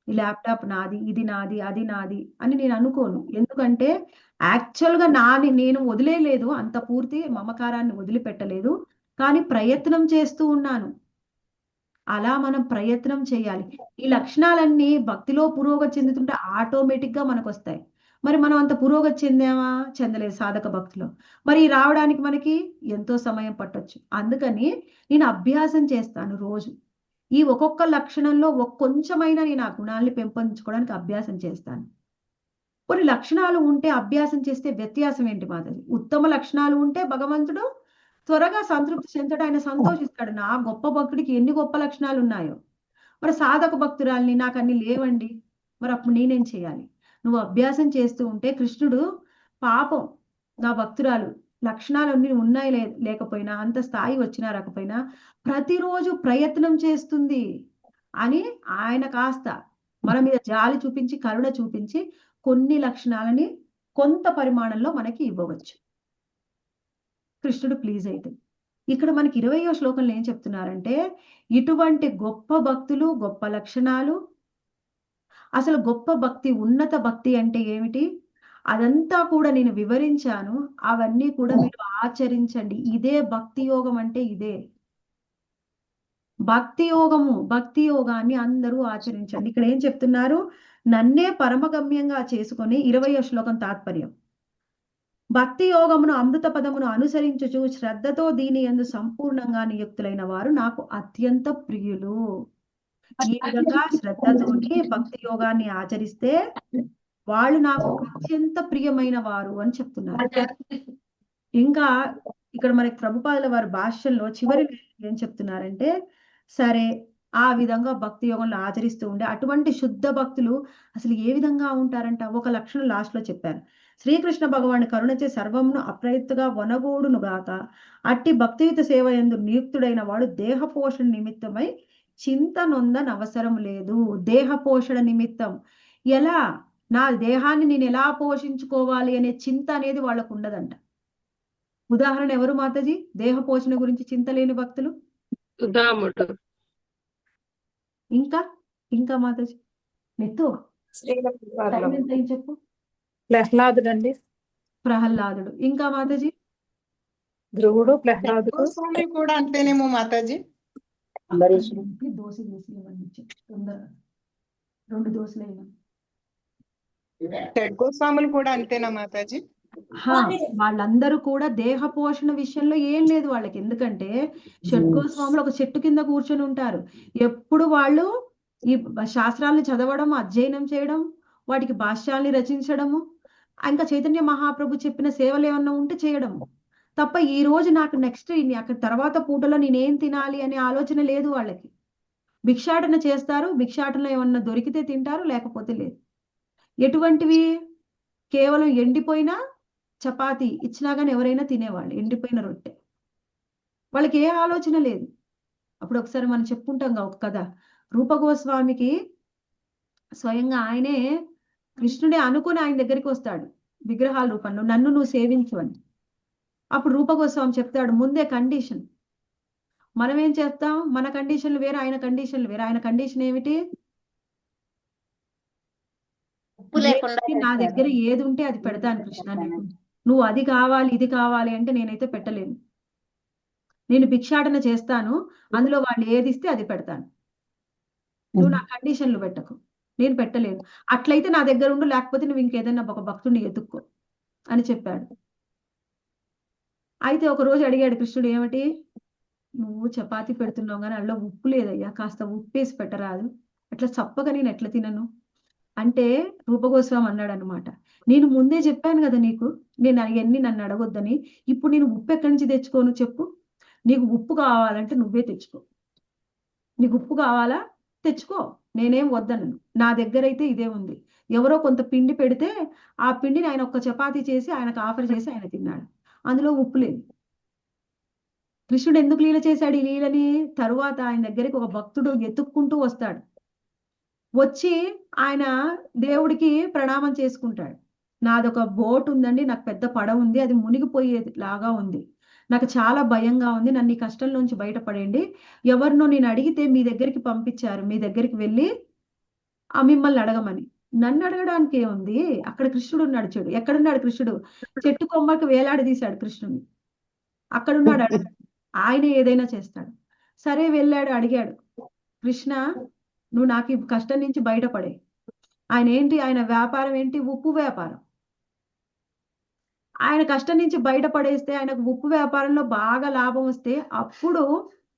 ఈ ల్యాప్టాప్ నాది, ఇది నాది, అది నాది అని నేను అనుకోను. ఎందుకంటే యాక్చువల్గా నేను వదిలేయలేదు, అంత పూర్తి మమకారాన్ని వదిలిపెట్టలేదు, కానీ ప్రయత్నం చేస్తూ ఉన్నాను. అలా మనం ప్రయత్నం చేయాలి. ఈ లక్షణాలన్నీ భక్తిలో పురోగతి చెందుతుంటే ఆటోమేటిక్ గా మనకు వస్తాయి. మరి మనం అంత పురోగతి చెందామా? చెందలేదు సాధక భక్తిలో. మరి రావడానికి మనకి ఎంతో సమయం పట్టొచ్చు. అందుకని నేను అభ్యాసం చేస్తాను రోజు. ఈ ఒక్కొక్క లక్షణంలో కొంచెమైనా నేను ఆ గుణాలని పెంపొందించుకోవడానికి అభ్యాసం చేస్తాను. కొన్ని లక్షణాలు ఉంటే అభ్యాసం చేస్తే వ్యత్యాసం ఏంటి మాధవి? ఉత్తమ లక్షణాలు ఉంటే భగవంతుడు త్వరగా సంతృప్తి చెందడు, ఆయన సంతోషిస్తాడు. నా గొప్ప భక్తుడికి ఎన్ని గొప్ప లక్షణాలు ఉన్నాయో. మరి సాధక భక్తురాల్ని నాకు అన్ని లేవండి, మరి అప్పుడు నేనేం చేయాలి? నువ్వు అభ్యాసం చేస్తూ ఉంటే కృష్ణుడు పాపం నా భక్తురాలు లక్షణాలన్నీ ఉన్నాయి లేకపోయినా, అంత స్థాయి వచ్చినా రాకపోయినా ప్రతిరోజు ప్రయత్నం చేస్తుంది అని ఆయన కాస్త మన మీద జాలి చూపించి, కరుణ చూపించి కొన్ని లక్షణాలని కొంత పరిమాణంలో మనకి ఇవ్వవచ్చు. కృష్ణుడు ప్లీజ్ అయితే ఇక్కడ మనకి 20వ శ్లోకంలో ఏం చెప్తున్నారంటే, ఇటువంటి గొప్ప భక్తులు, గొప్ప లక్షణాలు, అసలు గొప్ప భక్తి, ఉన్నత భక్తి అంటే ఏమిటి, అదంతా కూడా నేను వివరించాను. అవన్నీ కూడా మీరు ఆచరించండి. ఇదే భక్తి యోగం అంటే ఇదే భక్తి యోగము. భక్తి యోగాన్ని అందరూ ఆచరించండి. ఇక్కడ ఏం చెప్తున్నారు? నన్నే పరమగమ్యంగా చేసుకొని 20వ శ్లోకం తాత్పర్యం. భక్తి యోగమును అమృత పదమును అనుసరించుచు శ్రద్ధతో దీని యందు సంపూర్ణంగా నియుక్తులైన వారు నాకు అత్యంత ప్రియులు. ఈ విధంగా శ్రద్ధతోని భక్తి యోగాన్ని ఆచరిస్తే వాళ్ళు నాకు అత్యంత ప్రియమైన వారు అని చెప్తున్నారు. ఇంకా ఇక్కడ మనకి ప్రభుపాదుల వారి భాష్యంలో చివరి ఏం చెప్తున్నారంటే, సరే ఆ విధంగా భక్తి యోగంలో ఆచరిస్తూ ఉండే అటువంటి శుద్ధ భక్తులు అసలు ఏ విధంగా ఉంటారంట? ఒక లక్షణం లాస్ట్ లో చెప్పారు. శ్రీకృష్ణ భగవాను కరుణచే సర్వమును అప్రయత్తుగా వనగూడును గాక అట్టి భక్తియుత సేవ యందు నియుక్తుడైన వాడు దేహ పోషణ నిమిత్తమై చింత నొందనవసరం లేదు. దేహ పోషణ నిమిత్తం ఎలా, నా దేహాన్ని నేను ఎలా పోషించుకోవాలి అనే చింత అనేది వాళ్ళకు ఉండదంట. ఉదాహరణ ఎవరు మాతాజీ దేహ పోషణ గురించి చింత లేని భక్తులు? సుధాముడు. ఇంకా మాతాజీ నెత్తు చెప్పు. ప్రహ్లాదుడు అండి. ప్రహ్లాదుడు. ఇంకా మాతాజీ ధ్రువుడు ప్రహ్లాదుడు గోస్వామి కూడా అంతేనేమో మాతాజీ. అంబరీషుడు. దోశ తొందరగా 2 దోశలైనా గోస్వాములు కూడా అంతేనా మాతాజీ? వాళ్ళందరూ కూడా దేహ పోషణ విషయంలో ఏం లేదు వాళ్ళకి. ఎందుకంటే షడ్గోస్వాములు ఒక చెట్టు కింద కూర్చొని ఉంటారు. ఎప్పుడు వాళ్ళు ఈ శాస్త్రాలను చదవడం, అధ్యయనం చేయడం, వాటికి భాష్యాల్ని రచించడము, ఇంకా చైతన్య మహాప్రభు చెప్పిన సేవలు ఏమన్నా ఉంటే చేయడము తప్ప ఈ రోజు నాకు నెక్స్ట్ అక్కడ తర్వాత పూటలో నేనేం తినాలి అనే ఆలోచన లేదు వాళ్ళకి. భిక్షాటన చేస్తారు, భిక్షాటనలో ఏమన్నా దొరికితే తింటారు, లేకపోతే లేదు. ఎటువంటివి? కేవలం ఎండిపోయిన చపాతి ఇచ్చినా కానీ ఎవరైనా తినేవాళ్ళు, ఎండిపోయిన రొట్టె. వాళ్ళకి ఏ ఆలోచన లేదు. అప్పుడు ఒకసారి మనం చెప్పుకుంటాం ఒక కథ. రూపగోస్వామికి స్వయంగా ఆయనే కృష్ణుడే అనుకుని ఆయన దగ్గరికి వస్తాడు విగ్రహాల రూపంలో, నన్ను నువ్వు సేవించు అని. అప్పుడు రూపగోస్వామి చెప్తాడు ముందే కండిషన్. మనం ఏం చేస్తాం? మన కండిషన్లు వేరే, ఆయన కండిషన్లు వేరే. ఆయన కండిషన్ ఏమిటి? ఉప్పు లేకుండా నా దగ్గర ఏది ఉంటే అది పెడతాను కృష్ణ నీకు. నువ్వు అది కావాలి ఇది కావాలి అంటే నేనైతే పెట్టలేను. నేను భిక్షాటన చేస్తాను, అందులో వాళ్ళు ఏది ఇస్తే అది పెడతాను. నువ్వు నా కండిషన్లు పెట్టకు, నేను పెట్టలేను. అట్లయితే నా దగ్గర ఉండు, లేకపోతే నువ్వు ఇంకేదైనా ఒక భక్తుడిని ఎత్తుక్కో అని చెప్పాడు. అయితే ఒక రోజు అడిగాడు కృష్ణుడు, ఏమిటి నువ్వు చపాతి పెడుతున్నావు కానీ అందులో ఉప్పు లేదయ్యా, కాస్త ఉప్పేసి పెట్టరాదు, అట్లా చప్పగా నేను ఎట్లా తినను అంటే రూపగోస్వామి అన్నాడు అనమాట, నేను ముందే చెప్పాను కదా నీకు, నేను అవన్నీ నన్ను అడగొద్దని. ఇప్పుడు నేను ఉప్పు ఎక్కడి నుంచి తెచ్చుకోను చెప్పు? నీకు ఉప్పు కావాలంటే నువ్వే తెచ్చుకో. నీకు ఉప్పు కావాలా తెచ్చుకో, నేనేం వద్దనను. నా దగ్గర అయితే ఇదే ఉంది. ఎవరో కొంత పిండి పెడితే ఆ పిండిని ఆయన ఒక్క చపాతీ చేసి ఆయనకు ఆఫర్ చేసి ఆయన తిన్నాడు, అందులో ఉప్పు లేదు. కృష్ణుడు ఎందుకు లీల చేశాడు ఈ లీలని? తరువాత ఆయన దగ్గరికి ఒక భక్తుడు ఎత్తుక్కుంటూ వస్తాడు. వచ్చి ఆయన దేవుడికి ప్రణామం చేసుకుంటాడు. నాదొక బోట్ ఉందండి, నాకు పెద్ద పడవ ఉంది, అది మునిగిపోయేది లాగా ఉంది, నాకు చాలా భయంగా ఉంది, నన్ను ఈ కష్టంలోంచి బయటపడేయండి. ఎవరినో నేను అడిగితే మీ దగ్గరికి పంపించారు, మీ దగ్గరికి వెళ్ళి మిమ్మల్ని అడగమని. నన్ను అడగడానికి ఏముంది? అక్కడ కృష్ణుడు ఉన్నాడు చూడు. ఎక్కడున్నాడు కృష్ణుడు? చెట్టు కొమ్మకి వేలాడదీశాడు కృష్ణుని. అక్కడున్నాడు, అడగడు. ఆయన ఏదైనా చేస్తాడు. సరే వెళ్ళాడు, అడిగాడు, కృష్ణ నువ్వు నాకు ఈ కష్టం నుంచి బయటపడే. ఆయన ఏంటి? ఆయన వ్యాపారం ఏంటి? ఉప్పు వ్యాపారం. ఆయన కష్టం నుంచి బయటపడేస్తే, ఆయనకు ఉప్పు వ్యాపారంలో బాగా లాభం వస్తే అప్పుడు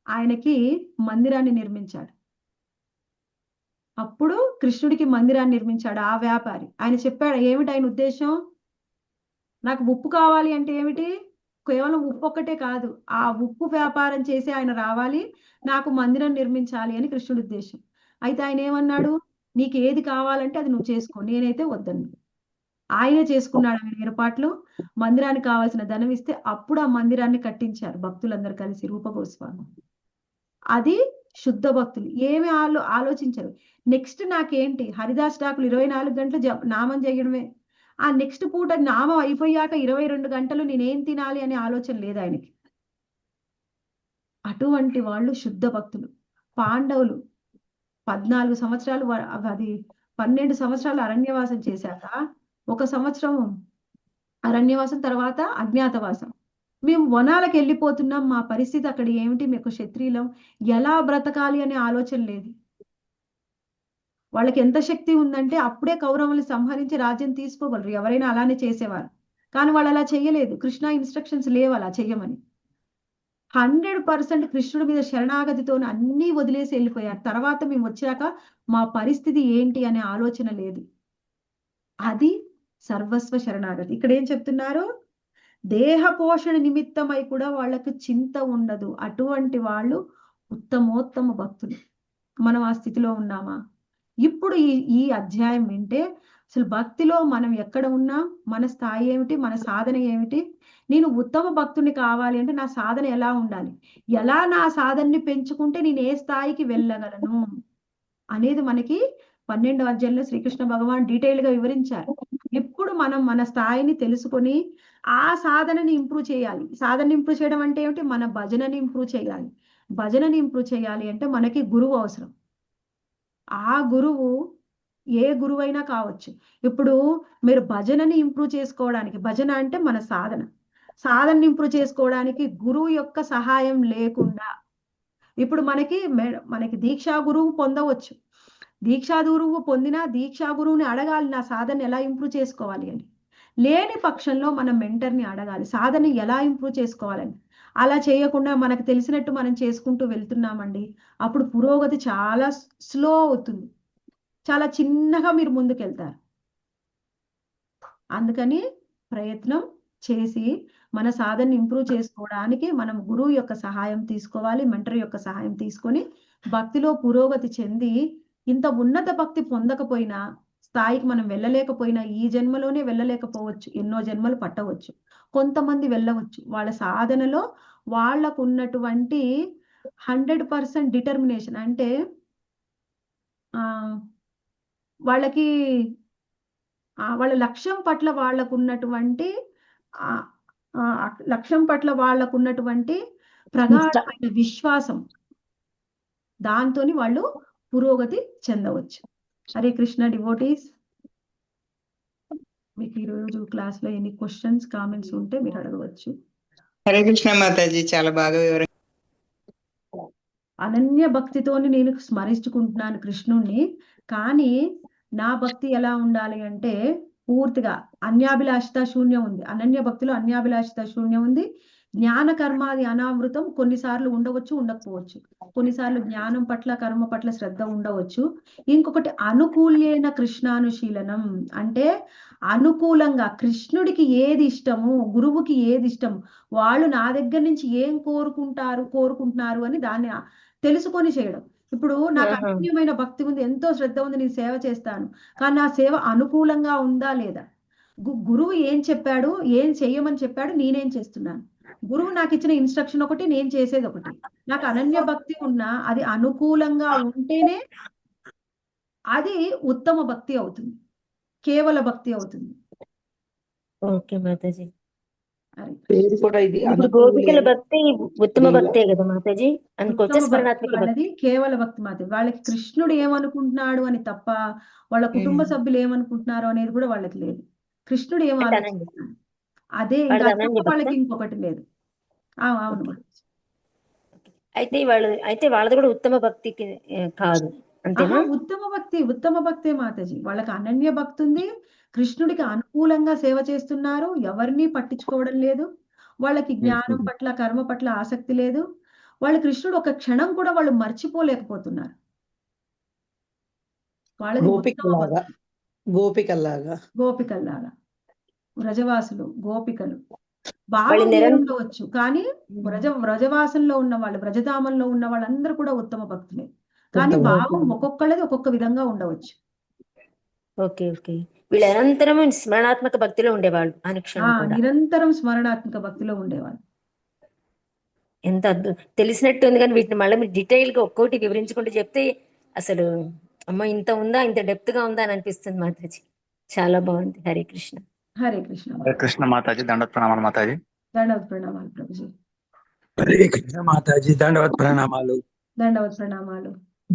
ఆయనకి మందిరాన్ని నిర్మించాడు. అప్పుడు కృష్ణుడికి మందిరాన్ని నిర్మించాడు ఆ వ్యాపారి. ఆయన చెప్పాడు ఏమిటి ఆయన ఉద్దేశం? నాకు ఉప్పు కావాలి అంటే ఏమిటి? కేవలం ఉప్పు ఒక్కటే కాదు, ఆ ఉప్పు వ్యాపారం చేసి ఆయన రావాలి, నాకు మందిరం నిర్మించాలి అని కృష్ణుడి ఉద్దేశం. అయితే ఆయన ఏమన్నాడు? నీకు ఏది కావాలంటే అది నువ్వు చేసుకో, నేనైతే వద్దను. ఆయనే చేసుకున్నాడు ఆయన ఏర్పాట్లు. మందిరానికి కావాల్సిన ధనం ఇస్తే అప్పుడు ఆ మందిరాన్ని కట్టించారు భక్తులందరూ కలిసి రూపగోస్వామి. అది శుద్ధ భక్తులు. ఏమి ఆలోచించరు. నెక్స్ట్ నాకేంటి? హరిదాస్ ఠాకులు 24 గంటలు నామం చేయడమే. ఆ నెక్స్ట్ పూట నామం అయిపోయాక 22 గంటలు నేనేం తినాలి అనే ఆలోచన లేదు ఆయనకి. అటువంటి వాళ్ళు శుద్ధ భక్తులు. పాండవులు 14 సంవత్సరాలు 12 సంవత్సరాలు అరణ్యవాసం చేశాక 1 సంవత్సరం అరణ్యవాసం, తర్వాత అజ్ఞాతవాసం. మేము వనాలకు వెళ్ళిపోతున్నాం, మా పరిస్థితి అక్కడ ఏమిటి? మీకు క్షత్రియులం, ఎలా బ్రతకాలి అనే ఆలోచన లేదు. వాళ్ళకి ఎంత శక్తి ఉందంటే అప్పుడే కౌరవుల్ని సంహరించి రాజ్యం తీసుకోగలరు, ఎవరైనా అలానే చేసేవారు. కానీ వాళ్ళు అలా చెయ్యలేదు. కృష్ణ ఇన్స్ట్రక్షన్స్ లేవు అలా చెయ్యమని. 100% కృష్ణుడి మీద శరణాగతితో అన్నీ వదిలేసి వెళ్ళిపోయారు. తర్వాత మేము వచ్చాక మా పరిస్థితి ఏంటి అనే ఆలోచన లేదు. అది సర్వస్వ శరణాగతి. ఇక్కడ ఏం చెప్తున్నారు? దేహ పోషణ నిమిత్తమై కూడా వాళ్ళకు చింత ఉండదు. అటువంటి వాళ్ళు ఉత్తమోత్తమ భక్తులు. మనం ఆ స్థితిలో ఉన్నామా? ఇప్పుడు ఈ అధ్యాయం వింటే అసలు భక్తిలో మనం ఎక్కడ ఉన్నాం, మన స్థాయి ఏమిటి, మన సాధన ఏమిటి, నేను ఉత్తమ భక్తుని కావాలి అంటే నా సాధన ఎలా ఉండాలి, ఎలా నా సాధనని పెంచుకుంటే నేను ఏ స్థాయికి వెళ్ళగలను అనేది మనకి 12వ అధ్యాయంలో శ్రీకృష్ణ భగవాన్ డీటెయిల్ గా వివరించారు. ఇప్పుడు మనం మన స్థాయిని తెలుసుకొని ఆ సాధనని ఇంప్రూవ్ చేయాలి. సాధనని ఇంప్రూవ్ చేయడం అంటే ఏమిటి? మన భజనని ఇంప్రూవ్ చేయాలి. భజనని ఇంప్రూవ్ చేయాలి అంటే మనకి గురువు అవసరం. ఆ గురువు ఏ గురువైనా కావచ్చు. ఇప్పుడు మీరు భజనని ఇంప్రూవ్ చేసుకోవడానికి, భజన అంటే మన సాధనని ఇంప్రూవ్ చేసుకోవడానికి గురువు యొక్క సహాయం లేకుండా, ఇప్పుడు మనకి దీక్షా గురువు పొందవచ్చు. దీక్షా గురువు పొందినా దీక్షా గురువుని అడగాలి, నా సాధన ఎలా ఇంప్రూవ్ చేసుకోవాలి అని. లేని పక్షంలో మనం మెంటర్ని అడగాలి, సాధన ఎలా ఇంప్రూవ్ చేసుకోవాలని. అలా చేయకుండా మనకు తెలిసినట్టు మనం చేసుకుంటూ వెళ్తున్నామండి, అప్పుడు పురోగతి చాలా స్లో అవుతుంది, చాలా చిన్నగా మీరు ముందుకెళ్తారు. అందుకని ప్రయత్నం చేసి మన సాధనని ఇంప్రూవ్ చేసుకోవడానికి మనం గురువు యొక్క సహాయం తీసుకోవాలి, మెంటర్ యొక్క సహాయం తీసుకొని భక్తిలో పురోగతి చెంది, ఇంత ఉన్నత భక్తి పొందకపోయినా, స్థాయికి మనం వెళ్ళలేకపోయినా, ఈ జన్మలోనే వెళ్ళలేకపోవచ్చు, ఎన్నో జన్మలు పట్టవచ్చు. కొంతమంది వెళ్ళవచ్చు, వాళ్ళ సాధనలో వాళ్ళకు ఉన్నటువంటి 100% డిటర్మినేషన్, అంటే వాళ్ళకి వాళ్ళ లక్ష్యం పట్ల వాళ్ళకున్నటువంటి ప్రగాఢమైన విశ్వాసం, దాంతోని వాళ్ళు పురోగతి చెందవచ్చు. హరే కృష్ణ డివోటీస్, మీకు ఈరోజు క్లాస్ లో ఎన్ని క్వశ్చన్స్ కామెంట్స్ ఉంటే మీరు అడగవచ్చు. హరే కృష్ణ మాతాజీ, చాలా బాగా వివరంగా. అనన్య భక్తితోని నేను స్మరించుకుంటున్నాను కృష్ణుణ్ణి, కానీ నా భక్తి ఎలా ఉండాలి అంటే పూర్తిగా అన్యాభిలాషిత శూన్యం ఉంది. అనన్య భక్తిలో అన్యాభిలాషిత శూన్యం ఉంది. జ్ఞాన కర్మాది అనావృతం కొన్నిసార్లు ఉండవచ్చు, ఉండకపోవచ్చు. కొన్నిసార్లు జ్ఞానం పట్ల కర్మ పట్ల శ్రద్ధ ఉండవచ్చు. ఇంకొకటి అనుకూల్యైన కృష్ణానుశీలనం, అంటే అనుకూలంగా కృష్ణుడికి ఏది ఇష్టము, గురువుకి ఏది ఇష్టము, వాళ్ళు నా దగ్గర నుంచి ఏం కోరుకుంటున్నారు అని దాన్ని తెలుసుకొని చేయడం. ఇప్పుడు నాకు అనన్యమైన భక్తి ఉంది, ఎంతో శ్రద్ధ ఉంది, నేను సేవ చేస్తాను, కానీ నా సేవ అనుకూలంగా ఉందా లేదా, గురువు ఏం చెప్పాడు, ఏం చెయ్యమని చెప్పాడు, నేనేం చేస్తున్నాను, గురువు నాకు ఇచ్చిన ఇన్స్ట్రక్షన్ ఒకటి, నేను చేసేది ఒకటి. నాకు అనన్య భక్తి ఉన్నా అది అనుకూలంగా ఉంటేనే అది ఉత్తమ భక్తి అవుతుంది, కేవల భక్తి అవుతుంది. ఓకే మాతాజీ. పేరు కూడా ఇది ఇప్పుడు గోపికల భక్తి ఉత్తమ భక్తే కదా మాతాజీ, అనుకోవచ్చా? స్మరణాత్మక భక్తి అనేది కేవల భక్తి మాత్రమే. వాళ్ళకి కృష్ణుడు ఏమనుకుంటున్నాడు అని తప్ప, వాళ్ళ కుటుంబ సభ్యులు ఏమనుకుంటున్నారు అనేది కూడా వాళ్ళకి లేదు. కృష్ణుడు ఏం ఆలోచిస్తున్నాడు అదే, ఇంకా వాళ్ళకి ఇంకొకటి లేదు. అవును. అయితే వాళ్ళది కూడా ఉత్తమ భక్తికి కాదు, అంతేనా? ఉత్తమ భక్తే మాతాజీ. వాళ్ళకి అనన్య భక్తి ఉంది, కృష్ణుడికి అనుకూలంగా సేవ చేస్తున్నారు, ఎవరిని పట్టించుకోవడం లేదు, వాళ్ళకి జ్ఞానం పట్ల కర్మ పట్ల ఆసక్తి లేదు, వాళ్ళు కృష్ణుడు ఒక క్షణం కూడా వాళ్ళు మర్చిపోలేకపోతున్నారు. వాళ్ళది గోపికల్లాగా వ్రజవాసులు గోపికలు బాగా ఉండవచ్చు, కానీ వ్రజవాసంలో ఉన్న వాళ్ళు, వ్రజధామంలో ఉన్న వాళ్ళందరూ కూడా ఉత్తమ భక్తులే, కానీ భావం ఒక్కొక్కళ్ళది ఒక్కొక్క విధంగా ఉండవచ్చు. Okay okay. వీళ్ళు నిరంతరం స్మరణాత్మక భక్తిలో ఉండేవాళ్ళు, అనుక్షణం నిరంతరం స్మరణాత్మక భక్తిలో ఉండేవాళ్ళు. ఎంత తెలిసినట్టు ఉంది, కానీ వీటిని మళ్ళీ మీరు డీటెయిల్ గా ఒక్కొక్కటి వివరించుకుంటూ చెప్తే అసలు అమ్మ ఇంత ఉందా, ఇంత డెప్త్ గా ఉందా అని అనిపిస్తుంది మాతాజీ. చాలా బాగుంది. హరే కృష్ణ. హరే కృష్ణ. హరే కృష్ణ మాతాజీ, దండవత్ ప్రణామాలు మాతాజీ. దండవత్ ప్రణామాలు ప్రభుజీ. హరే కృష్ణ మాతాజీ, దండవత్ ప్రణామాలు. దండవత్ ప్రణామాలు.